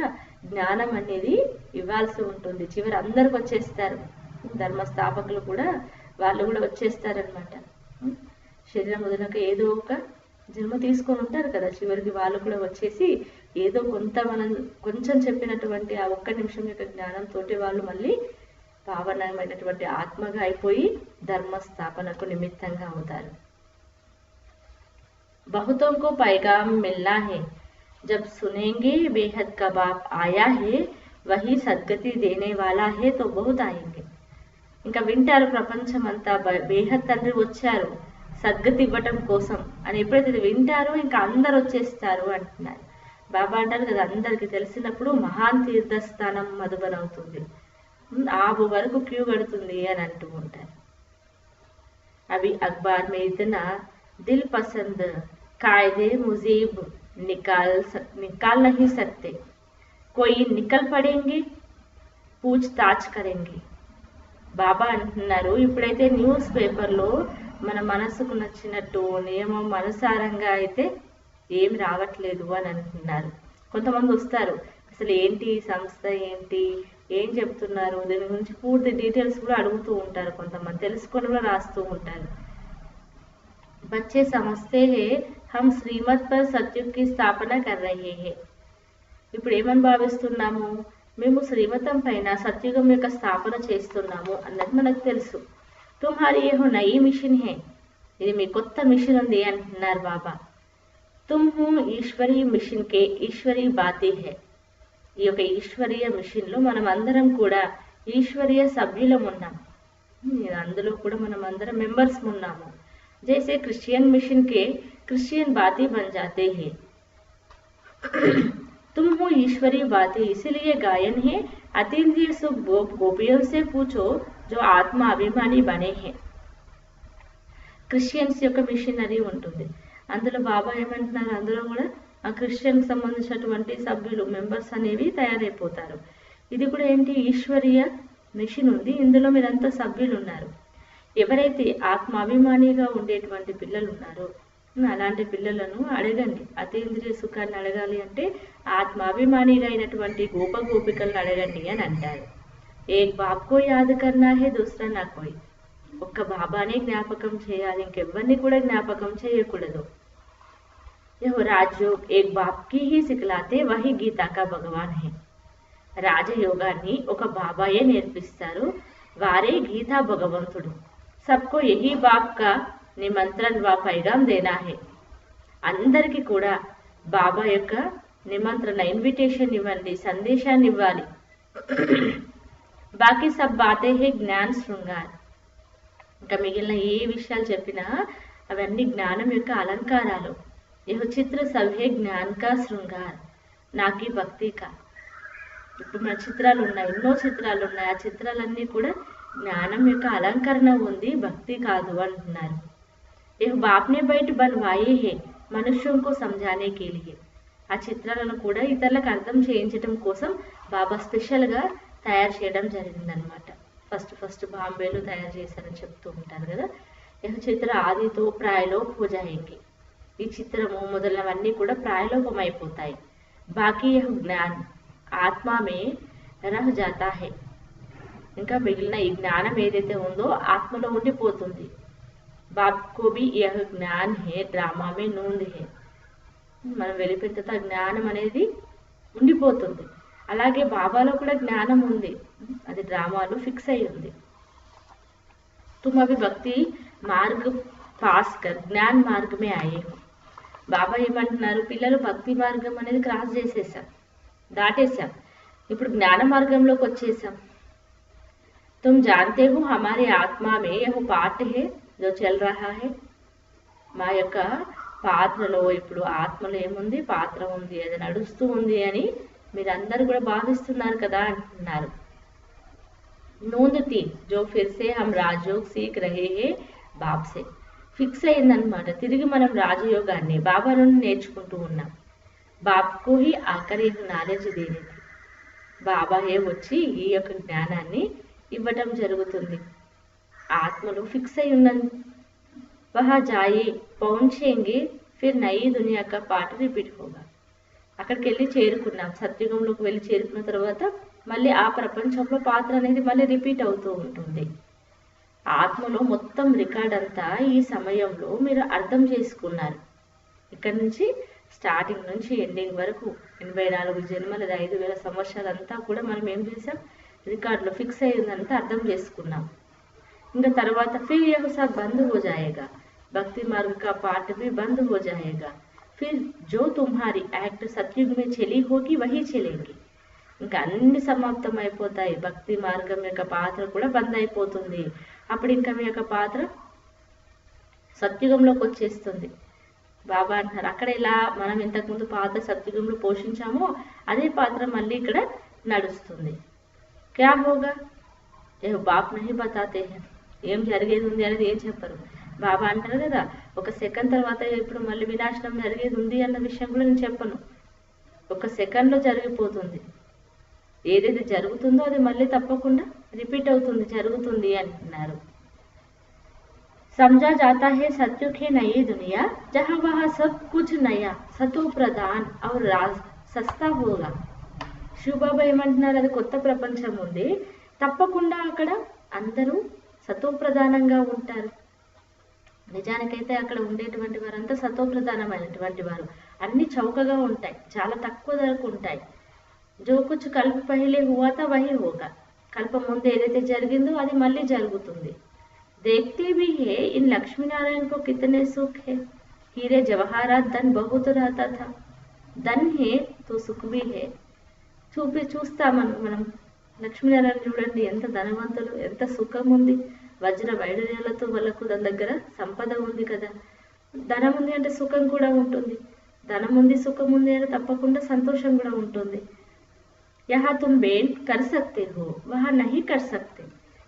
జ్ఞానం అనేది ఇవ్వాల్సి ఉంటుంది. చివరి అందరికి వచ్చేస్తారు, ధర్మస్థాపకులు కూడా వాళ్ళు కూడా వచ్చేస్తారనమాట. శరీరం వదిలినాక ఏదో ఒక జన్మ తీసుకొని ఉంటారు కదా, చివరికి వాళ్ళు కూడా వచ్చేసి ఏదో మనం కొంచెం చెప్పినటువంటి ఆ ఒక్క నిమిషం యొక్క జ్ఞానంతో వాళ్ళు మళ్ళీ పావనమైనటువంటి ఆత్మగా అయిపోయి ధర్మ స్థాపనకు నిమిత్తంగా అవుతారు. बहुतों को पैगाम मिलना है, जब सुनेंगे बेहद का बाप आया है वही सद्गति देने वाला है तो बहुत आएंगे. ఇంకా వింటారు ప్రపంచం అంతా బేహద్ తండ్రి వచ్చారు సద్గతి ఇవ్వటం కోసం అని ఎప్పుడైతే వింటారో ఇంకా అందరు వచ్చేస్తారు అంటున్నారు. బాబా అంటారు కదా, అందరికి తెలిసినప్పుడు మహాన్ తీర్థస్థానం మధుబన్ అవుతుంది, ఆబు వరకు క్యూ కడుతుంది అని అంటూ ఉంటారు. అవి అఖబార్ में इतना दिल पसंद कायदे मुजीब निकाल नहीं सकते, कोई निकल पड़ेंगे पूछताछ करेंगे. బాబా అంటున్నారు ఇప్పుడైతే న్యూస్ పేపర్లో మన మనసుకు నచ్చినట్టు నియమం అనుసారంగా అయితే ఏం రావట్లేదు అని అంటున్నారు. కొంతమంది వస్తారు, అసలు ఏంటి సంస్థ ఏంటి, ఏం చెప్తున్నారు, దీని గురించి పూర్తి డీటెయిల్స్ కూడా అడుగుతూ ఉంటారు, కొంతమంది తెలుసుకొని కూడా రాస్తూ ఉంటారు. बच्चे समझते हैं हम श्रीमत पर सत्युग की स्थापना कर रहे हैं. ఇప్పుడు ఏమని భావిస్తున్నాము, మేము శ్రీమతం పైన సత్యుగం యొక్క స్థాపన చేస్తున్నాము అన్నది మనకు తెలుసు. తుమ్హారీ యహ్ నయీ మిషన్ హే, ఇది మీ కొత్త మిషన్ ఉంది అంటున్నారు బాబా. తుమ్ హూ ఈశ్వరీ మిషన్ కే ఈశ్వరీ బాతీ హే. ఈ యొక్క ఈశ్వరీయ మిషన్లో మనం అందరం కూడా ఈశ్వరీయ సభ్యులం ఉన్నాం, అందులో కూడా మనం అందరం మెంబర్స్ ఉన్నాము. जैसे क्रिश्चियन मिशन के क्रिश्चियन बातें बन जाते हैं, तुम हो ईश्वरी बातें इसीलिए गायन है अतीन्द्रिय सुख गोपियों से पूछो जो आत्मा अभिमानी बने हैं. క్రిస్టియన్స్ యొక్క మిషనరీ ఉంటుంది, అందులో బాబా ఏమంటున్నారు, అందులో కూడా ఆ క్రిస్టియన్కి సంబంధించినటువంటి సభ్యులు మెంబర్స్ అనేవి తయారైపోతారు. ఇది కూడా ఏంటి, ఈశ్వరీయ మిషన్ ఉంది, ఇందులో మీరంతా సభ్యులు ఉన్నారు. ఎవరైతే ఆత్మాభిమానిగా ఉండేటువంటి పిల్లలు ఉన్నారో అలాంటి పిల్లలను అడగండి. అతీంద్రియ సుఖాన్ని అడగాలి అంటే ఆత్మాభిమానిగా అయినటువంటి గోపికలను అడగండి అని అంటారు. ఏక్ బాప్కో యాద్ కర్నా హే దూసరా నా కోయి. ఒక్క బాబానే జ్ఞాపకం చేయాలి, ఇంకెవ్వరిని కూడా జ్ఞాపకం చేయకూడదు. యహ్ రాజయోగ్ ఏక్ బాప్కి హీ సిఖలాతే వహీ గీతా కా భగవాన్ హే. రాజయోగాన్ని ఒక బాబాయే నేర్పిస్తారు, వారే గీతా భగవంతుడు. सबको यही बाप का निमंत्रण व पैगाम देना है. అందరికీ కూడా బాబా యొక్క నిమంత్రణ ఇన్విటేషన్ ఇవ్వండి, సందేశాన్ని ఇవ్వాలి. బాకీ సబ్ బాతే హే జ్ఞాన్ శృంగార్. ఇంకా మిగిలిన ఏ విషయాలు చెప్పినా అవన్నీ జ్ఞానం యొక్క అలంకారాలు. యహ్ చిత్ర సబ్ హే జ్ఞాన్ కా శృంగార్ నాకి భక్తి కా. ఇప్పుడు మన చిత్రాలు ఉన్నాయి, ఎన్నో చిత్రాలు ఉన్నాయి, ఆ చిత్రాలన్నీ కూడా జ్ఞానం యొక్క అలంకరణ ఉంది, భక్తి కాదు అంటున్నారు. యహ్ బాప్నే బయట బన్వాయే హే మనుష్యం కో సమझाने के लिए. ఆ చిత్రాలను కూడా ఇతరులకు అర్థం చేయించడం కోసం బాబా స్పెషల్గా తయారు చేయడం జరిగిందనమాట. ఫస్ట్ బాంబేలో తయారు చేశారని చెప్తూ ఉంటారు కదా. యహ్ చిత్ర ఆదితో ప్రాయలోప్ హో జాయేంగే. ఈ చిత్రము మొదలవన్నీ కూడా ప్రాయలోపం అయిపోతాయి. బాకీ యహ్ జ్ఞాన్ ఆత్మా మే రహ్ జాతా హై. ఇంకా మిగిలిన ఈ జ్ఞానం ఏదైతే ఉందో ఆత్మలో ఉండిపోతుంది. बाप को भी यह ज्ञान है, ड्रामा में नूंद है. మనం వెళ్ళిపోయిన తర్వాత జ్ఞానం అనేది ఉండిపోతుంది. అలాగే బాబాలో కూడా జ్ఞానం ఉంది, అది డ్రామాలో ఫిక్స్ అయి ఉంది. तुम अभी भक्ति మార్గ పాస్ కర్ జ్ఞాన్ మార్గమే ఆయే హో. బాబా ఏమంటున్నారు, పిల్లలు భక్తి మార్గం అనేది క్రాస్ చేసేసాం, దాటేసాం, ఇప్పుడు జ్ఞాన మార్గంలోకి వచ్చేసాం. तुम जानते हो हमारे आत्मा में यह पाठ है जो चल रहा है. మా యొక్క పాత్రలో ఇప్పుడు ఆత్మలో ఏముంది, పాత్ర ఉంది, అది నడుస్తూ ఉంది అని మీరందరూ కూడా భావిస్తున్నారు కదా అంటున్నారు. नूंद थी जो फिर से हम राजयोग सीख रहे हैं बाप से. ఫిక్స్ అయిందనమాట, తిరిగి మనం రాజయోగాన్ని బాబా నుండి నేర్చుకుంటూ ఉన్నాం. బాబ్కు హీ ఆఖరి నాలెడ్జ్ దేని, బాబాయే వచ్చి ఈ యొక్క జ్ఞానాన్ని ఇవ్వటం జరుగుతుంది. ఆత్మలో ఫిక్స్ అయి ఉన్నది. వహా జాయి పౌంచేంగి ఫిర్ నయీ దునియా కా పాట రిపీట్ హోగా. అక్కడికి వెళ్ళి చేరుకున్నాం, సత్యుగంలోకి వెళ్ళి చేరుకున్న తర్వాత మళ్ళీ ఆ ప్రపంచంలో పాత్ర అనేది మళ్ళీ రిపీట్ అవుతూ ఉంటుంది. ఆత్మలో మొత్తం రికార్డ్ అంతా ఈ సమయంలో మీరు అర్థం చేసుకున్నారు. ఇక్కడ నుంచి స్టార్టింగ్ నుంచి ఎండింగ్ వరకు 84 జన్మల 5000 సంవత్సరాలంతా కూడా మనం ఏం చేసాం, రికార్డులో ఫిక్స్ అయ్యిందంతా అర్థం చేసుకున్నాం. ఇంకా తర్వాత ఫిర్ యహ్ సబ్ బంద్ హో జాయేగా, భక్తి మార్గ కా పాఠ భీ బంద్ హో జాయేగా. ఫిర్ జో తుమ్హారీ యాక్ట్ సత్యుగ్ మే చలి హోగి వహీ చలేంగి. ఇంకా అన్ని సమాప్తం అయిపోతాయి, భక్తి మార్గం యొక్క పాత్ర కూడా బంద్ అయిపోతుంది. అప్పుడు ఇంకా మీ యొక్క పాత్ర సత్యుగంలోకి వచ్చేస్తుంది. బాబా అంటున్నారు, అక్కడ ఇలా మనం ఇంతకుముందు పాత్ర సత్యుగంలో పోషించామో అదే పాత్ర మళ్ళీ ఇక్కడ నడుస్తుంది. క్యా హోగా ఏ బాప్ నహీ బతాతే హై, ఏం జరిగేది ఉంది అనేది ఏం చెప్పరు. బాబా అంటారు కదా, ఒక సెకండ్ తర్వాత ఇప్పుడు మళ్ళీ వినాశనం జరిగేది ఉంది అన్న విషయం కూడా నేను చెప్పను. ఒక సెకండ్లో జరిగిపోతుంది. ఏదైతే జరుగుతుందో అది మళ్ళీ తప్పకుండా రిపీట్ అవుతుంది, జరుగుతుంది అంటున్నారు. समझा जाता है सत्युग है नई दुनिया जहाँ वहाँ सब कुछ नया सतो प्रधान और राज सस्ता होगा. శివబాబా ఏమంటున్నారు, అది కొత్త ప్రపంచం ఉంది, తప్పకుండా అక్కడ అందరూ సతో ప్రధానంగా ఉంటారు. నిజానికైతే అక్కడ ఉండేటువంటి వారంతా సతో ప్రధానమైనటువంటి వారు, అన్ని చౌకగా ఉంటాయి, చాలా తక్కువ ధరకు ఉంటాయి. జో కుచ్ కల్ప పహిలే హువా తా వహీ హోగా, కల్ప ముందు ఏదైతే జరిగిందో అది మళ్ళీ జరుగుతుంది. देखते भी है इन लक्ष्मी नारायण को कितने सुख है, हीरे जवाहरात धन बहुत रहता था, धन है तो सुख भी है. చూస్తాం మనం లక్ష్మీనారాయణ చూడండి, ఎంత ధనవంతులు, ఎంత సుఖం ఉంది, వజ్ర వైడూర్యాలతో వాళ్ళకు దాని దగ్గర సంపద ఉంది కదా. ధనం ఉంది అంటే సుఖం కూడా ఉంటుంది, ధనం ఉంది సుఖం ఉంది అంటే తప్పకుండా సంతోషం కూడా ఉంటుంది. యహా తుమ్ బేన్ కర్ సక్తే హో వహా నహీ కర్ సక్తే.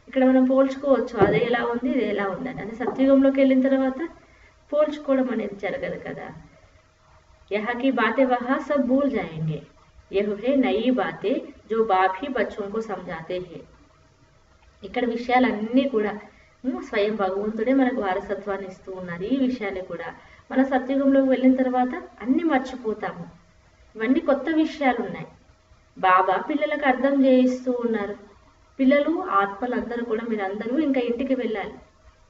ఇక్కడ మనం పోల్చుకోవచ్చు, అదే ఎలా ఉంది ఇది ఎలా ఉందని. అంటే సత్యుగంలోకి వెళ్ళిన తర్వాత పోల్చుకోవడం అనేది జరగదు కదా. యహకి బాతే వహా సబ్ భూల్ జాయేంగే, యహ్ హే నయీ బాతే జో బాప్ హీ బచ్చోं को समझाते हैं. ఇక్కడ విషయాలన్నీ కూడా స్వయం భగవంతుడే మనకు వారసత్వాన్ని ఇస్తూ ఉన్నారు. ఈ విషయాన్ని కూడా మన సత్యుగంలోకి వెళ్ళిన తర్వాత అన్ని మర్చిపోతాము. ఇవన్నీ కొత్త విషయాలు ఉన్నాయి, బాబా పిల్లలకు అర్థం చేయిస్తూ ఉన్నారు. పిల్లలు ఆత్మలందరూ కూడా మీరందరూ ఇంకా ఇంటికి వెళ్ళాలి,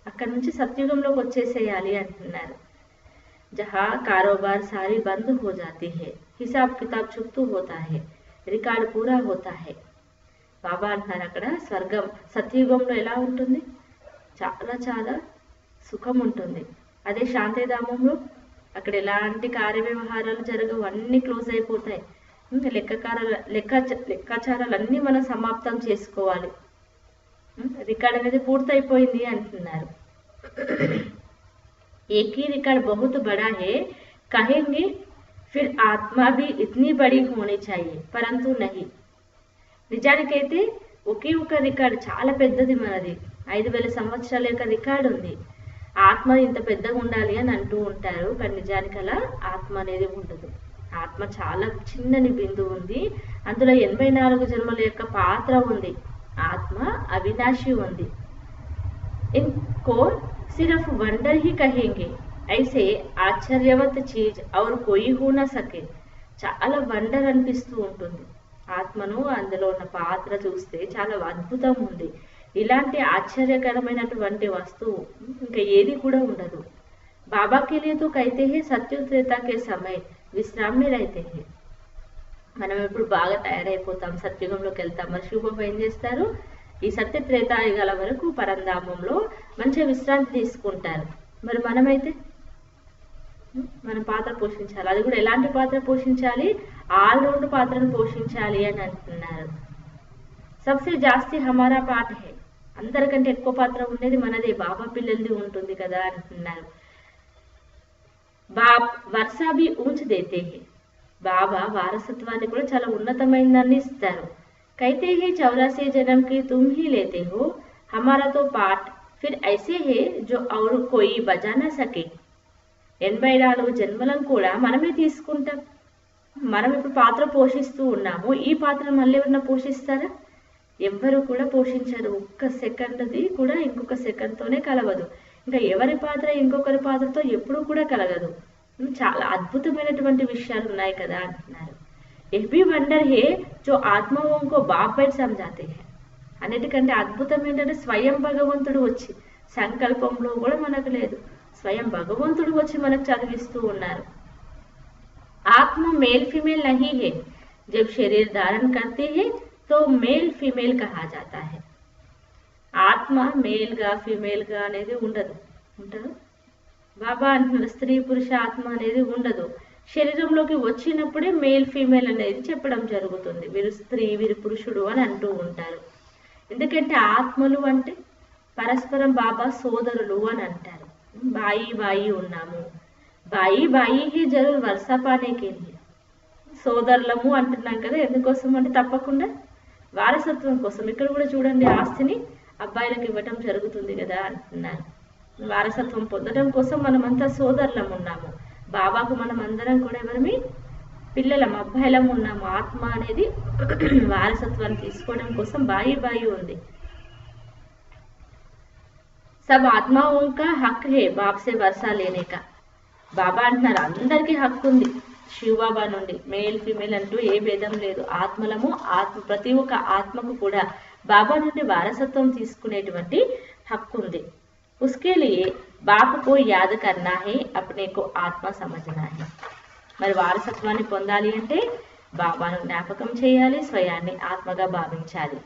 అక్కడ నుంచి సత్యుగంలోకి వచ్చేసేయాలి అంటున్నారు. జహా కారోబార్ సారీ బంద్ హో జాతీ హై, హిసాబ్ కితాబ్ చుప్తూ హోతా హై, రికార్డ్ పూరా హోతా హై. బాబా అంటున్నారు, అక్కడ స్వర్గం సత్యుగంలో ఎలా ఉంటుంది, చాలా చాలా సుఖం ఉంటుంది. అదే శాంతిధామంలో అక్కడ ఎలాంటి కార్య వ్యవహారాలు జరగవు, అన్ని క్లోజ్ అయిపోతాయి. లెక్కాచారాలన్నీ మనం సమాప్తం చేసుకోవాలి, రికార్డ్ అనేది పూర్తయిపోయింది అంటున్నారు. एक ही रिकॉर्ड बहुत बड़ा है, कहेंगे फिर आत्मा भी इतनी बड़ी होनी चाहिए, परंतु नहीं. నిజానికైతే ఒకే ఒక రికార్డ్ చాలా పెద్దది, మనది 5000 సంవత్సరాల యొక్క రికార్డు ఉంది. ఆత్మ ఇంత పెద్దగా ఉండాలి అని అంటూ ఉంటారు, కానీ నిజానికి అలా ఆత్మ అనేది ఉండదు. ఆత్మ చాలా చిన్నని బిందువు ఉంది, అందులో 84 జన్మల యొక్క పాత్ర ఉంది. ఆత్మ అవినాశి ఉంది. इनको सिर्फ वंडर ही कहेंगे, ऐसे ఆశ్చర్యవత్ చీజ్ और कोई हो ना सके. చాలా వండర్ అనిపిస్తూ ఉంటుంది ఆత్మను, అందులో ఉన్న పాత్ర చూస్తే చాలా అద్భుతం ఉంది, ఇలాంటి ఆశ్చర్యకరమైనటువంటి వస్తువు ఇంకా ఏది కూడా ఉండదు. बाबा के लिए तो कहते हैं सत्य त्रेता के समय విశ్రామ్ में रहते हैं. మనం ఇప్పుడు బాగా తయారైపోతాం, సత్యుగంలోకి వెళ్తాం. మరి శివబాబా ఏం చేస్తారు? ఈ సత్య త్రేతాయుగాల వరకు పరంధామంలో మంచిగా విశ్రాంతి తీసుకుంటారు. మరి మనమైతే మన పాత్ర పోషించాలి. అది కూడా ఎలాంటి పాత్ర పోషించాలి? ఆల్రౌండ్ పాత్రను పోషించాలి అని అంటున్నారు. సబ్సే జాస్తి హమారా పాట హే, అందరికంటే ఎక్కువ పాత్ర ఉండేది మనదే, బాబా పిల్లలది ఉంటుంది కదా అంటున్నారు. వర్షా భీ ఊంచ్ దేతే హే, బాబా వారసత్వాన్ని కూడా చాలా ఉన్నతమైనదాన్ని ఇస్తారు. कहते हैं 84 जन्म की तुम ही लेते हो, हमारा तो पाठ फिर ऐसे है जो और कोई बजा ना सके. 84 జన్మలను కూడా మనమే తీసుకుంటాం. మనం ఇప్పుడు పాత్ర పోషిస్తూ ఉన్నాము. ఈ పాత్ర మళ్ళీ ఎవరన్నా పోషిస్తారా? ఎవ్వరు కూడా పోషించరు. ఒక్క సెకండ్ది కూడా ఇంకొక సెకండ్తోనే కలవదు. ఇంకా ఎవరి పాత్ర ఇంకొకరి పాత్రతో ఎప్పుడూ కూడా కలగదు. చాలా అద్భుతమైనటువంటి విషయాలు ఉన్నాయి కదా అంటున్నారు. यह भी वंडर है जो आत्माओं को बाप बैठ समझाते हैं. అన్నిటికంటే అద్భుతం ఏంటంటే స్వయం భగవంతుడు వచ్చి, సంకల్పంలో కూడా మనకు లేదు, స్వయం భగవంతుడు వచ్చి మనకు చదివిస్తూ ఉన్నారు. ఆత్మ మేల్ ఫీమేల్ నహీ హే, జబ్ శరీర్ ధారణ కర్తే హే తో మేల్ ఫీమేల్ కహా జాతా హే. ఆత్మ మేల్ గా ఫీమేల్ గా అనేది ఉండదు. ఉంటారు బాబా అంటున్నారు, స్త్రీ పురుష ఆత్మ అనేది ఉండదు. శరీరంలోకి వచ్చినప్పుడే మేల్ ఫీమేల్ అనేది చెప్పడం జరుగుతుంది. వీరు స్త్రీ, వీరు పురుషుడు అని అంటూ ఉంటారు. ఎందుకంటే ఆత్మలు అంటే పరస్పరం బాబా సోదరులు అని అంటారు. బాయి బాయి ఉన్నాము, బాయి బాయి హీ జరూర్ వర్షా పానేకి. సోదరులము అంటున్నాం కదా, ఎందుకోసం అంటే తప్పకుండా వారసత్వం కోసం. ఇక్కడ కూడా చూడండి, ఆస్తిని అబ్బాయిలకు ఇవ్వటం జరుగుతుంది కదా అంటున్నారు. వారసత్వం పొందడం కోసం మనమంతా సోదరులం ఉన్నాము. బాబాకు మనం అందరం కూడా ఎవరిమి పిల్లలం, అబ్బాయిలం ఉన్నాము. ఆత్మ అనేది వారసత్వాన్ని తీసుకోవడం కోసం బాయి బాయి ఉంది. సబ్ ఆత్మాओं का हक है बाप से वर्षा लेने का. బాబా అంటున్నారు అందరికీ హక్కు ఉంది శివబాబా నుండి. మేల్ ఫీమేల్ అంటూ ఏ భేదం లేదు. ఆత్మలము, ప్రతి ఒక్క ఆత్మకు కూడా బాబా నుండి వారసత్వం తీసుకునేటువంటి హక్కు ఉంది. उसके लिए बाप को याद करना है, अपने को आत्मा समझना है. మరి వారసత్వాన్ని పొందాలి అంటే బాబాను జ్ఞాపకం చేయాలి, స్వయాన్ని ఆత్మగా భావించాలి.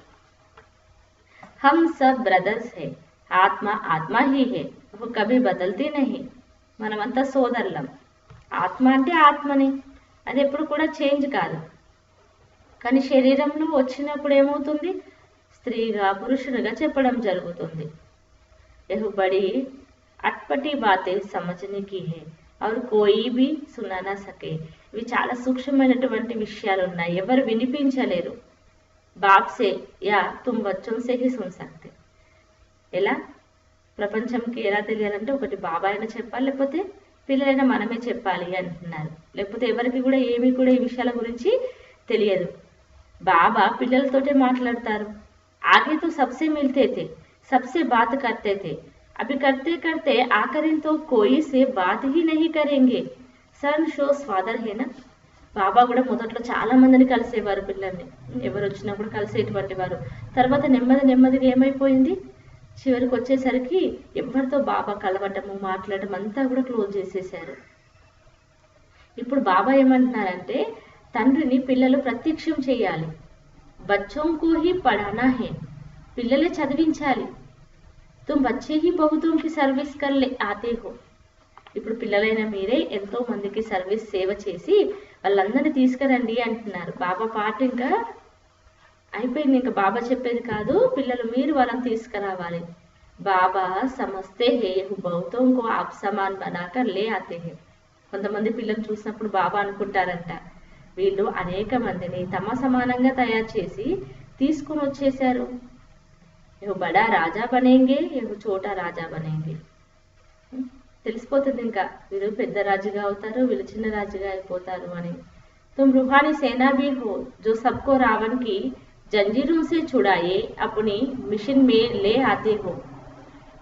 हम सब ब्रदर्स है, ఆత్మ ఆత్మ హీ హే, वो कभी बदलती नहीं. మనమంతా సోదరులం. ఆత్మ అంటే ఆత్మని, అది ఎప్పుడు కూడా చేంజ్ కాదు. కానీ శరీరంలో వచ్చినప్పుడు ఏమవుతుంది? స్త్రీగా పురుషునిగా చెప్పడం జరుగుతుంది. यह बड़ी अटपटी बातें समझने की है और कोई भी सुना ना सके. ఇవి చాలా సూక్ష్మమైనటువంటి విషయాలు ఉన్నాయి, ఎవరు వినిపించలేరు. బాప్ say yeah Tum బచ్చోం say he సున్ సక్తే. ఎలా ప్రపంచంకి ఎలా తెలియాలంటే ఒకటి బాబా అయినా చెప్పాలి, లేకపోతే పిల్లలైనా మనమే చెప్పాలి అంటున్నారు. లేకపోతే ఎవరికి కూడా ఏమీ కూడా ఈ విషయాల గురించి తెలియదు. బాబా పిల్లలతోటే మాట్లాడతారు. ఆగే తో సబ్సే మిల్తే थे, सबसे बात करते थे, अभी करते करते आखिर तो कोई से बात ही नहीं करेंगे. सन షోస్ ఫాదర్ హేనా. బాబా కూడా మొదట్లో చాలా మందిని కలిసేవారు, పిల్లల్ని ఎవరు వచ్చినప్పుడు కలిసేటువంటి వారు. తర్వాత నెమ్మదిగా ఏమైపోయింది, చివరికి వచ్చేసరికి ఎవరితో బాబా కలవటము, మాట్లాడటం అంతా కూడా క్లోజ్ చేసేసారు. ఇప్పుడు బాబా ఏమంటున్నారంటే తండ్రిని పిల్లలు ప్రత్యక్షం చేయాలి. బచ్చోం కో హీ పఢానా హే, పిల్లలే చదివించాలి. తుమ్ బచ్చే హీ బహుతోం కి సర్వీస్ కర్లే ఆతే హో. ఇప్పుడు పిల్లలైన మీరే ఎంతో మందికి సర్వీస్ సేవ చేసి వాళ్ళందరినీ తీసుకురండి అంటున్నారు. బాబా పాట ఇంకా అయిపోయింది, ఇంకా బాబా చెప్పేది కాదు, పిల్లలు మీరు వాళ్ళని తీసుకురావాలి. బాబా సమస్తే హే బహుతోం కో ఆప్ సమాన్ బనాకర్ లే ఆతే హే. కొంతమంది పిల్లలు చూసినప్పుడు బాబా అనుకుంటారంట, వీళ్ళు అనేక మందిని తమ సమానంగా తయారు చేసి తీసుకుని వచ్చేసారు. యహో బడా రాజా బనేంగే, యహో చోటా రాజా బనేంగే. తెలిసిపోతుంది ఇంకా వీళ్ళు పెద్ద రాజుగా అవుతారు, వీళ్ళు చిన్న రాజుగా అయిపోతారు అని. తుమ్ रूहानी सेना भी हो जो सबको रावण की जंजीरों से छुड़ाए अपनी मिशन में ले आते हो.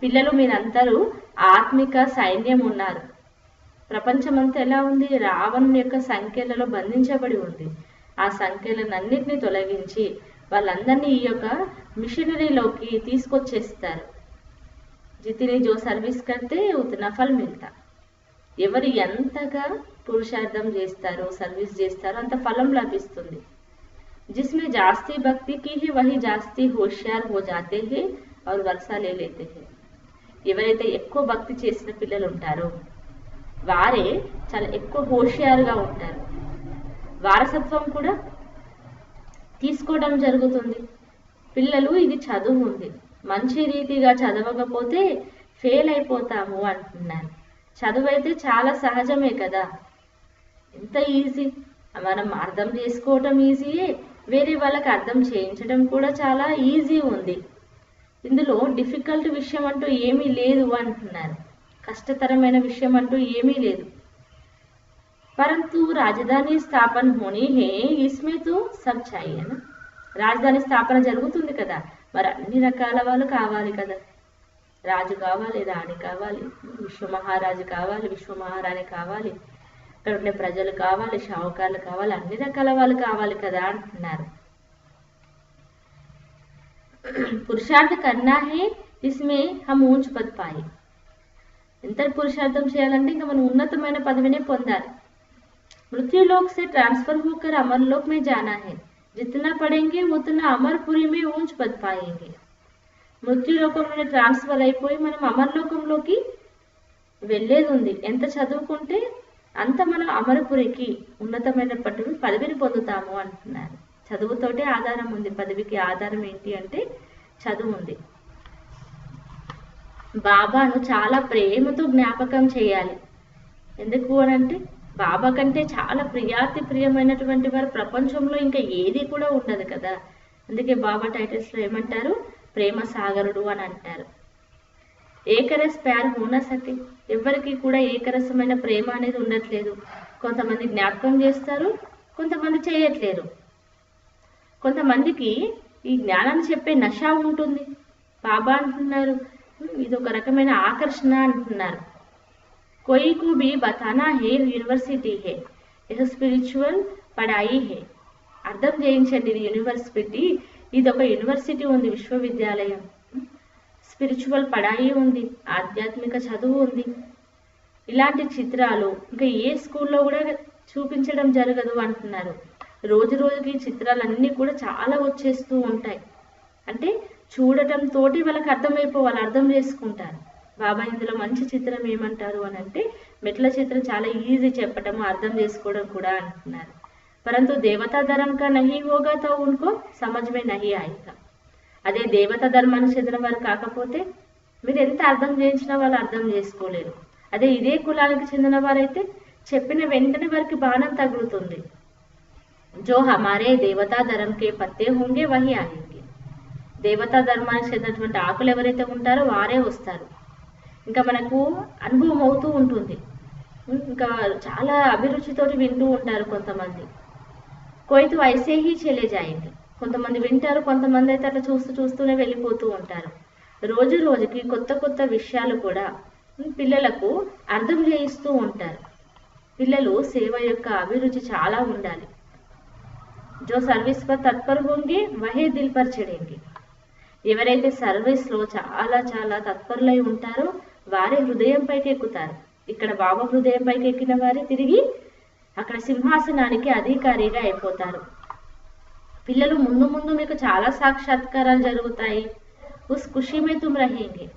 పిల్లలు మీరందరూ ఆత్మిక సైన్యం ఉన్నారు. ప్రపంచమంతా ఎలా ఉంది? రావణుని యొక్క సంఖ్యలలో బంధించబడి ఉంది. ఆ సంఖ్యలన్నింటినీ తొలగించి వాళ్ళందరినీ ఈ యొక్క మిషనరీలోకి తీసుకొచ్చేస్తారు. జితిని జో సర్వీస్ కర్తే ఉతనా ఫల్ మిల్తా. ఎవరు ఎంతగా పురుషార్థం చేస్తారో సర్వీస్ చేస్తారో అంత ఫలం లభిస్తుంది. जिसमें जास्ती भक्ति की है वही जास्ती होशियार हो जाते हैं और वर्षा ले लेते हैं. ఎవరైతే ఎక్కువ భక్తి చేసిన పిల్లలు ఉంటారో వారే చాలా ఎక్కువ హోషియారుగా ఉంటారు. వారసత్వం కూడా తీసుకోవడం జరుగుతుంది. పిల్లలు ఇది చదువు ఉంది, మంచి రీతిగా చదవకపోతే ఫెయిల్ అయిపోతాము అంటున్నారు. చదువు అయితే చాలా సహజమే కదా, ఎంత ఈజీ. మనం అర్థం చేసుకోవటం ఈజీయే, వేరే వాళ్ళకి అర్థం చేయించడం కూడా చాలా ఈజీ ఉంది. ఇందులో డిఫికల్ట్ విషయం అంటూ ఏమీ లేదు అంటున్నారు. కష్టతరమైన విషయం అంటూ ఏమీ లేదు. परंतु రాజధాని స్థాపన హోనీ హే ఇస్మే తో సబ్ చాహియే నా. రాజధాని స్థాపన జరుగుతుంది కదా, మరి అన్ని రకాల వాళ్ళు కావాలి కదా. రాజు కావాలి, రాణి కావాలి, విశ్వ మహారాజు కావాలి, విశ్వ మహారాణి కావాలి, ఇక్కడ ఉండే ప్రజలు కావాలి, షావుకారులు కావాలి, అన్ని రకాల వాళ్ళు కావాలి కదా అంటున్నారు. పురుషార్థ కన్నా హే ఇస్మే హమ్ ఊంచ్ పద్ పాయి. ఎంత పురుషార్థం చేయాలంటే ఇంకా మనం ఉన్నతమైన పదవినే పొందాలి. मृत्युलोक से ट्रांसफर होकर अमरलोक में जाना है. जितना पढ़ेंगे उतना अमरपुरी में ऊंच पद पाएंगे. మృత్యులోకం నుండి ట్రాన్స్ఫర్ అయిపోయి మనం అమరలోకంలోకి వెళ్ళేది ఉంది. ఎంత చదువుకుంటే అంత మనం అమరపురికి ఉన్నతమైన పదవిని పొందుతాము అంటున్నారు. చదువుతోటే ఆధారం ఉంది, పదవికి ఆధారం ఏంటి అంటే చదువు ఉంది. బాబాను చాలా ప్రేమతో జ్ఞాపకం చేయాలి. ఎందుకు అనంటే బాబా కంటే చాలా ప్రియాతి ప్రియమైనటువంటి వారు ప్రపంచంలో ఇంకా ఏది కూడా ఉండదు కదా. అందుకే బాబా టైటిల్స్లో ఏమంటారు, ప్రేమ సాగరుడు అని అంటారు. ఏకరస్ ప్యార్ హోనా సకే. ఎవరికి కూడా ఏకరసమైన ప్రేమ అనేది ఉండట్లేదు. కొంతమంది జ్ఞాపకం చేస్తారు, కొంతమంది చేయట్లేరు. కొంతమందికి ఈ జ్ఞానాన్ని చెప్పే నష ఉంటుంది. బాబా అంటున్నారు ఇది ఒక రకమైన ఆకర్షణ అంటున్నారు. कोई को भी बताना है यूनिवर्सिटी है, यह स्पिरिचुअल पढ़ाई है. అర్థం చేయించండి, ఇది యూనివర్సిటీ, ఇది ఒక యూనివర్సిటీ ఉంది, విశ్వవిద్యాలయం. స్పిరిచువల్ పడాయి ఉంది, ఆధ్యాత్మిక చదువు ఉంది. ఇలాంటి చిత్రాలు ఇంకా ఏ స్కూల్లో కూడా చూపించడం జరగదు అంటున్నారు. రోజు రోజుకి చిత్రాలన్నీ కూడా చాలా వచ్చేస్తూ ఉంటాయి. అంటే చూడటం తోటి వాళ్ళకి అర్థమైపోవాలి, అర్థం చేసుకుంటారు. బాబా ఇందులో మంచి చిత్రం ఏమంటారు అని అంటే మెట్ల చిత్రం చాలా ఈజీ చెప్పటము, అర్థం చేసుకోవడం కూడా అంటున్నారు. పరంతు దేవతా ధర్మ కా నహీ హోగా తో ఉన్కో సమజ్ మే నహీ ఆయేగా. అదే దేవతా ధర్మానికి చెందిన వారు కాకపోతే మీరు ఎంత అర్థం చేయించినా వాళ్ళు అర్థం చేసుకోలేరు. అదే ఇదే కులానికి చెందిన వారైతే చెప్పిన వెంటనే వారికి బాణం తగులుతుంది. జో హమారే దేవతా ధర్మ కే పత్తే హోంగే వహీ ఆయేంగే. దేవతా ధర్మానికి చెందినటువంటి ఆకులు ఎవరైతే ఉంటారో వారే వస్తారు. ఇంకా మనకు అనుభవం అవుతూ ఉంటుంది. ఇంకా చాలా అభిరుచితోటి వింటూ ఉంటారు కొంతమంది. కోయితు ఐసే హీ చెలే జాయింది. కొంతమంది వింటారు, కొంతమంది అయితే అట్లా చూస్తూనే వెళ్ళిపోతూ ఉంటారు. రోజు రోజుకి కొత్త కొత్త విషయాలు కూడా పిల్లలకు అర్థం చేయిస్తూ ఉంటారు. పిల్లలు సేవ యొక్క అభిరుచి చాలా ఉండాలి. జో సర్వీస్ పర్ తత్పర్ హోంగే వహే దిల్ పర్ చఢేంగే. ఎవరైతే సర్వీస్లో చాలా చాలా తత్పరులై ఉంటారో వారే హృదయం పైకి ఎక్కుతారు. ఇక్కడ బాబా హృదయం పైకి ఎక్కిన వారే తిరిగి అక్కడ సింహాసనానికి అధికారిగా అయిపోతారు. పిల్లలు ముందు ముందు మీకు చాలా సాక్షాత్కారాలు జరుగుతాయి. ఉస్ ఖుషీ మే తుమ్ రహేంగే.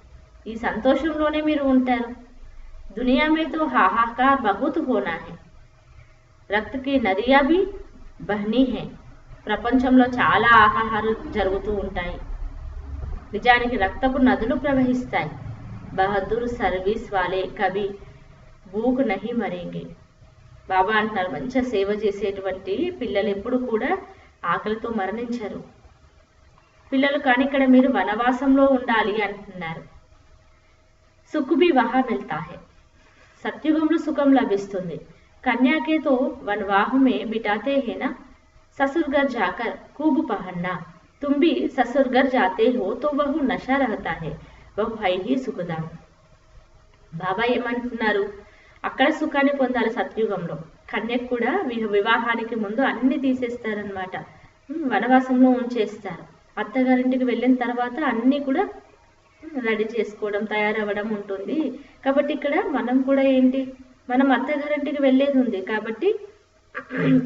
ఈ సంతోషంలోనే మీరు ఉంటారు. దునియా మే తో హాహాకార్ బహుత్ హోనా హై, రక్తకి నదియా భీ బహనీ హై. ప్రపంచంలో చాలా ఆహాహాలు జరుగుతూ ఉంటాయి. నిజానికి రక్తపు నదులు ప్రవహిస్తాయి. బహదూర్ సర్వీస్ వాలే కభీ భూక్ నహీ మరేంగే. బాబా అంటున్నారు మంచిగా సేవ చేసేటువంటి పిల్లలు ఎప్పుడు కూడా ఆకలితో మరణించరు. పిల్లలు కానీ ఇక్కడ మీరు వనవాసంలో ఉండాలి అంటున్నారు. సుఖ్ భీ వహా మిల్తా హై. సత్యుగంలో సుఖం లభిస్తుంది. కన్యాకే తో వనవాహమే బిటాతే హేనా, ససుర్ ఘర్ జాకర్ కూబ్ పహన్నా. तुम भी ससुर घर जाते हो तो वह नशा रहता है, वह है ही सुखदाम. బాబా ఏమంటున్నారు, అక్కడ సుఖాన్ని పొందాలి సత్యుగంలో. కన్యకు కూడా వివాహానికి ముందు అన్ని తీసేస్తారనమాట. వనవాసంలో ఉంచేస్తారు. అత్తగారింటికి వెళ్ళిన తర్వాత అన్నీ కూడా రెడీ చేసుకోవడం, తయారవ్వడం ఉంటుంది. కాబట్టి ఇక్కడ మనం కూడా ఏంటి, మనం అత్తగారింటికి వెళ్ళేది ఉంది కాబట్టి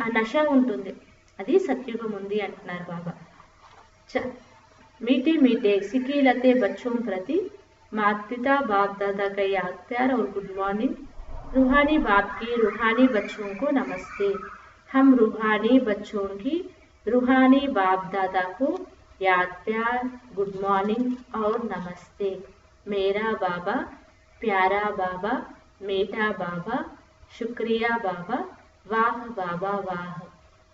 ఆ నశ ఉంటుంది. అది సత్యుగం ఉంది అంటున్నారు బాబా. मीठे मीठे सिकीलते बच्चों प्रति माता पिता बाप दादा का याद प्यार और गुड मॉर्निंग। रूहानी बाप की रूहानी बच्चों को नमस्ते। हम रूहानी बच्चों की रूहानी बाप दादा को याद प्यार, गुड मॉर्निंग और नमस्ते। मेरा बाबा, प्यारा बाबा, मीठा बाबा, शुक्रिया बाबा, वाह बाबा वाह,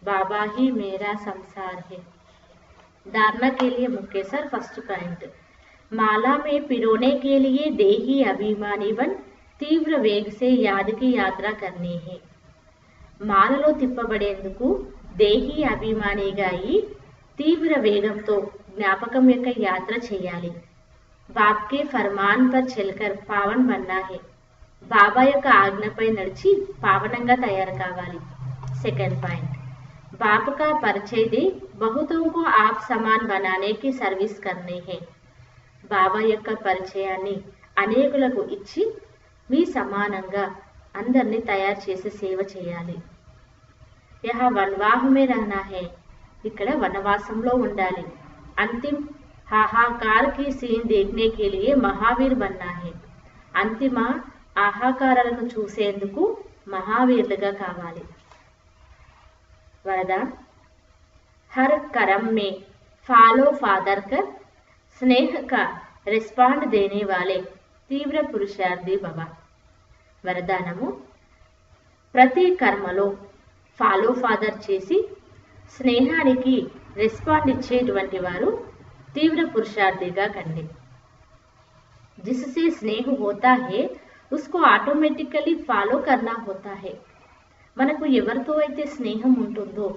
बाबा ही मेरा संसार है। धारणा के लिए मुख्य सर फर्स्ट पॉइंट, माला में पिरोने के लिए देही अभिमानी बन तीव्र वेग से याद की यात्रा करनी है। మాలలో తిప్పబడేందుకు దేహీ అభిమానిగా అయి తీవ్ర వేగంతో జ్ఞాపకం యొక్క యాత్ర చేయాలి. బాబ్ కే ఫర్మాన్ పర్ చల్కర్ పావన్ బన్నా హే, బాబా యొక్క ఆజ్ఞపై నడిచి పావనంగా తయారు కావాలి. సెకండ్ పాయింట్, बाप का परिचय दे बहुतों को आप समान बनाने की सर्विस करनी है। బాబా యొక్క పరిచయాన్ని అనేకులకు ఇచ్చి మీ సమానంగా అందరినీ తయారు చేసి సేవ చేయాలి. యహ వన్వాహ్ మే రహనా హై, ఇక్కడ వనవాసంలో ఉండాలి. అంతిమ్ హాహాకార్ కి సీన్ దేఖ్నే కే లియే మహావీర్ బన్నా హై, అంతిమ ఆహాకారాలను చూసేందుకు మహావీరులుగా కావాలి. वरदान, हर कर्म में फॉलो फादर कर स्नेह का रिस्पांड देने वाले तीव्र पुरुषार्थी भव। వరదానము, ప్రతి కర్మలో ఫాలో ఫాదర్ చేసి స్నేహానికి రెస్పాండ్ ఇచ్చేటువంటి వారు తీవ్ర పురుషార్థిగా కండి. जिससे स्नेह होता है उसको ऑटोमेटिकली फॉलो करना होता है। మనకు ఎవరితో అయితే స్నేహం ఉంటుందో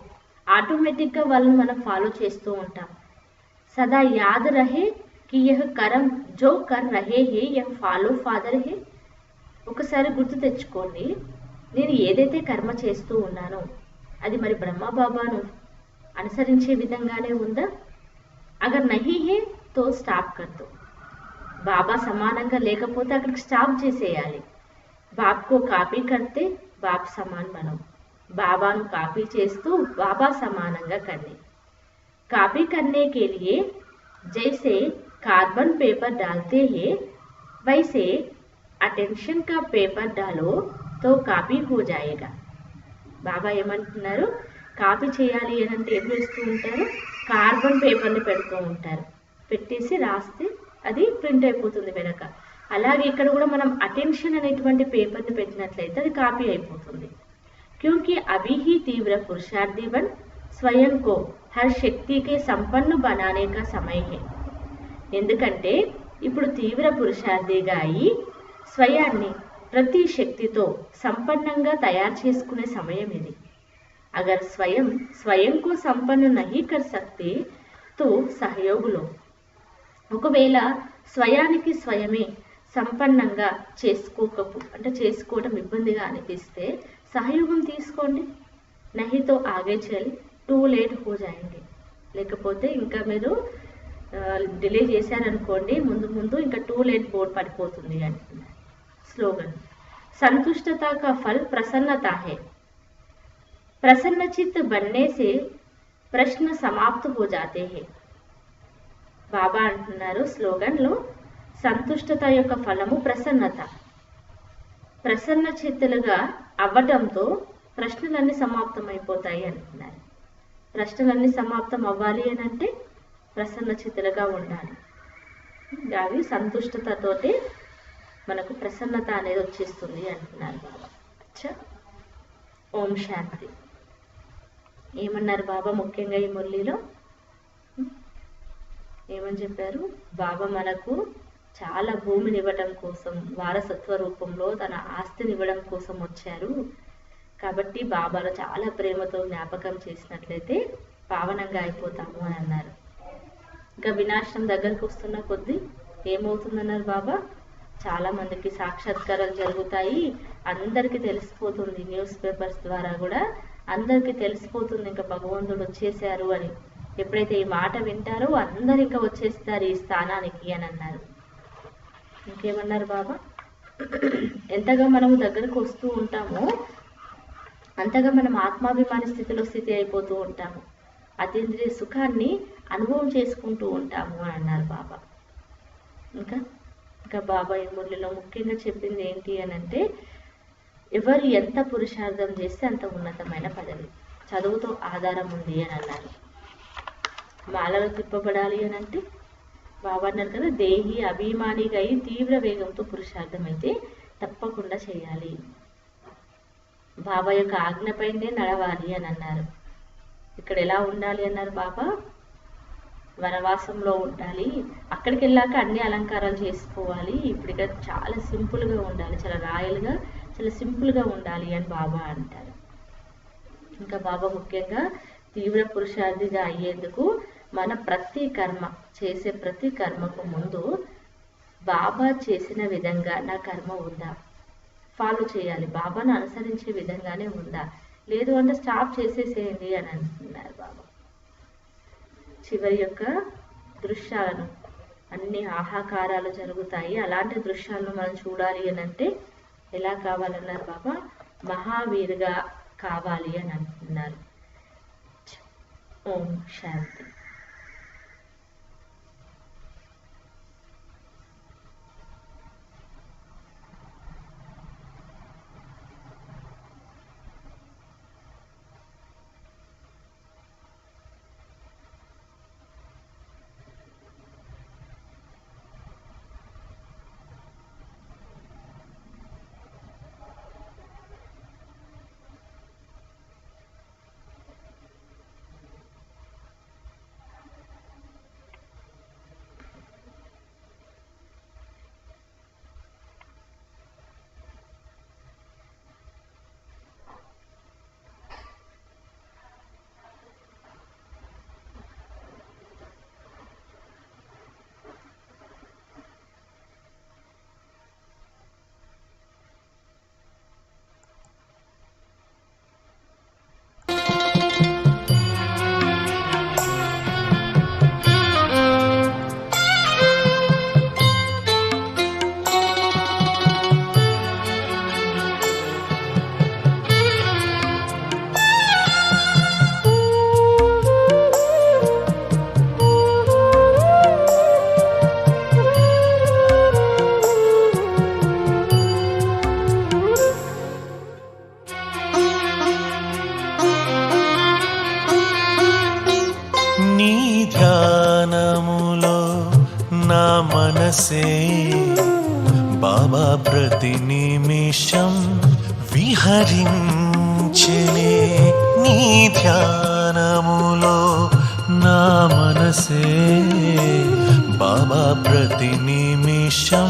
ఆటోమేటిక్గా వాళ్ళని మనం ఫాలో చేస్తూ ఉంటాం. సదా యాద్ రహే కి యహ్ కర్మ్ జో కర్ రహే హే యహ్ ఫాలో ఫాదర్ హే. ఒకసారి గుర్తు తెచ్చుకోండి, నేను ఏదైతే కర్మ చేస్తూ ఉన్నానో అది మరి బ్రహ్మ బాబాను అనుసరించే విధంగానే ఉందా? అగర్ నహీ హే తో స్టాప్ కర్దో. బాబా సమానంగా లేకపోతే అక్కడికి స్టాప్ చేసేయాలి. బాబ్కో కాపీ కడితే బాబ్ సమాన్ మనం, బాబాను కాపీ చేస్తూ బాబా సమానంగా కండి. కాపీ करने के लिए जैसे कार्बन पेपर डालते हैं वैसे अटेंशन का पेपर डालो तो కాపీ हो जाएगा। బాబా ఏమంటున్నారు, కాపీ చేయాలి అని అంటే ఏం చేస్తూ ఉంటారు, కార్బన్ పేపర్ని పెడుతూ ఉంటారు, పెట్టేసి రాస్తే అది ప్రింట్ అయిపోతుంది వెనక. అలాగే ఇక్కడ కూడా మనం అటెన్షన్ అనేటువంటి పేపర్ని పెట్టినట్లయితే అది కాపీ అయిపోతుంది. क्योंकि अभी ही तीव्र पुरुषार्थी बन स्वयं को हर शक्ति के संपन्न बनाने का समय है। ఎందుకంటే ఇప్పుడు తీవ్ర పురుషార్థిగా అయి స్వయాన్ని ప్రతి శక్తితో సంపన్నంగా తయారు చేసుకునే సమయం ఇది. అగర్ స్వయం को संपन्न नहीं कर सकते तो सहयोग लो। ఒకవేళ స్వయానికి స్వయమే సంపన్నంగా చేసుకోవడం ఇబ్బందిగా అనిపిస్తే సహయోగం తీసుకోండి. నహితో ఆగే చలి టూ లేట్ హో జాయింగే. లేకపోతే ఇంకా మీరు డిలే చేశారనుకోండి, ముందు ఇంకా టూ లేట్ బోర్డు పడిపోతుంది అంటున్నారు. స్లోగన్, సంతుష్టత కా ఫల్ ప్రసన్నత హై, ప్రసన్న చిత్ బన్నే సే ప్రశ్న సమాప్త హో జాతే హై. బాబా అంటున్నారు స్లోగన్లో, సంతుష్టత యొక్క ఫలము ప్రసన్నత. ప్రసన్న చిత్తులుగా అవ్వటంతో ప్రశ్నలన్నీ సమాప్తమైపోతాయి అంటున్నారు. ప్రశ్నలన్నీ సమాప్తం అవ్వాలి అని అంటే ప్రసన్న చిత్తులుగా ఉండాలి. అవి సంతుష్టతతోటి మనకు ప్రసన్నత అనేది వచ్చేస్తుంది అంటున్నారు బాబా. ఓం శాంతి. ఏమన్నారు బాబా ముఖ్యంగా ఈ మురళిలో ఏమని చెప్పారు? బాబా మనకు చాలా భూమిని ఇవ్వడం కోసం, వారసత్వ రూపంలో తన ఆస్తిని ఇవ్వడం కోసం వచ్చారు. కాబట్టి బాబాలో చాలా ప్రేమతో జ్ఞాపకం చేసినట్లయితే పావనంగా అయిపోతాము అని అన్నారు. ఇంకా వినాశనం దగ్గరకు వస్తున్న కొద్దీ ఏమవుతుందన్నారు బాబా? చాలా మందికి సాక్షాత్కారాలు జరుగుతాయి, అందరికీ తెలిసిపోతుంది. న్యూస్ పేపర్స్ ద్వారా కూడా అందరికీ తెలిసిపోతుంది ఇంకా భగవంతుడు వచ్చేసారు అని. ఎప్పుడైతే ఈ మాట వింటారో అందరు ఇంకా వచ్చేస్తారు ఈ స్థానానికి అని అన్నారు. ఇంకేమన్నారు బాబా? ఎంతగా మనము దగ్గరకు వస్తూ ఉంటామో అంతగా మనం ఆత్మాభిమాని స్థితి అయిపోతూ ఉంటాము. అతీంద్రియ సుఖాన్ని అనుభవం చేసుకుంటూ ఉంటాము అని అన్నారు బాబా. ఇంకా బాబా ఈ మురళిలో ముఖ్యంగా చెప్పింది ఏంటి అని అంటే, ఎవరు ఎంత పురుషార్థం చేస్తే అంత ఉన్నతమైన పదవి. చదువుతో ఆధారం ఉంది అని అన్నారు. మాలలో తిప్పబడాలి అని అంటే బాబా అన్నారు కదా, దేహి అభిమానిగా అయి తీవ్ర వేగంతో పురుషార్థం అయితే తప్పకుండా చేయాలి. బాబా యొక్క ఆజ్ఞపైనే నడవాలి అని అన్నారు. ఇక్కడ ఎలా ఉండాలి అన్నారు బాబా? వనవాసంలో ఉండాలి. అక్కడికి వెళ్ళాక అన్ని అలంకారాలు చేసుకోవాలి. ఇప్పుడు ఇక్కడ చాలా సింపుల్గా ఉండాలి, చాలా రాయల్గా, చాలా సింపుల్గా ఉండాలి అని బాబా అంటారు. ఇంకా బాబా ముఖ్యంగా తీవ్ర పురుషార్థిగా అయ్యేందుకు మన చేసే ప్రతి కర్మకు ముందు బాబా చేసిన విధంగా నా కర్మ ఉందా, ఫాలో చేయాలి, బాబాను అనుసరించే విధంగానే ఉందా, లేదు అంటే స్టాప్ చేసేసేయండి అని అంటున్నారు బాబా. చివరి యొక్క దృశ్యాలను, అన్ని ఆహాకారాలు జరుగుతాయి, అలాంటి దృశ్యాలను మనం చూడాలి అని అంటే ఎలా కావాలన్నారు బాబా? మహావీరుగా కావాలి అని అంటున్నారు. ఓం శాంతి. ధ్యానములో నా మనసే బాబా ప్రతి నిమిషం విహరించెనే. నీ ధ్యానములో నా మనసే బాబా ప్రతి నిమిషం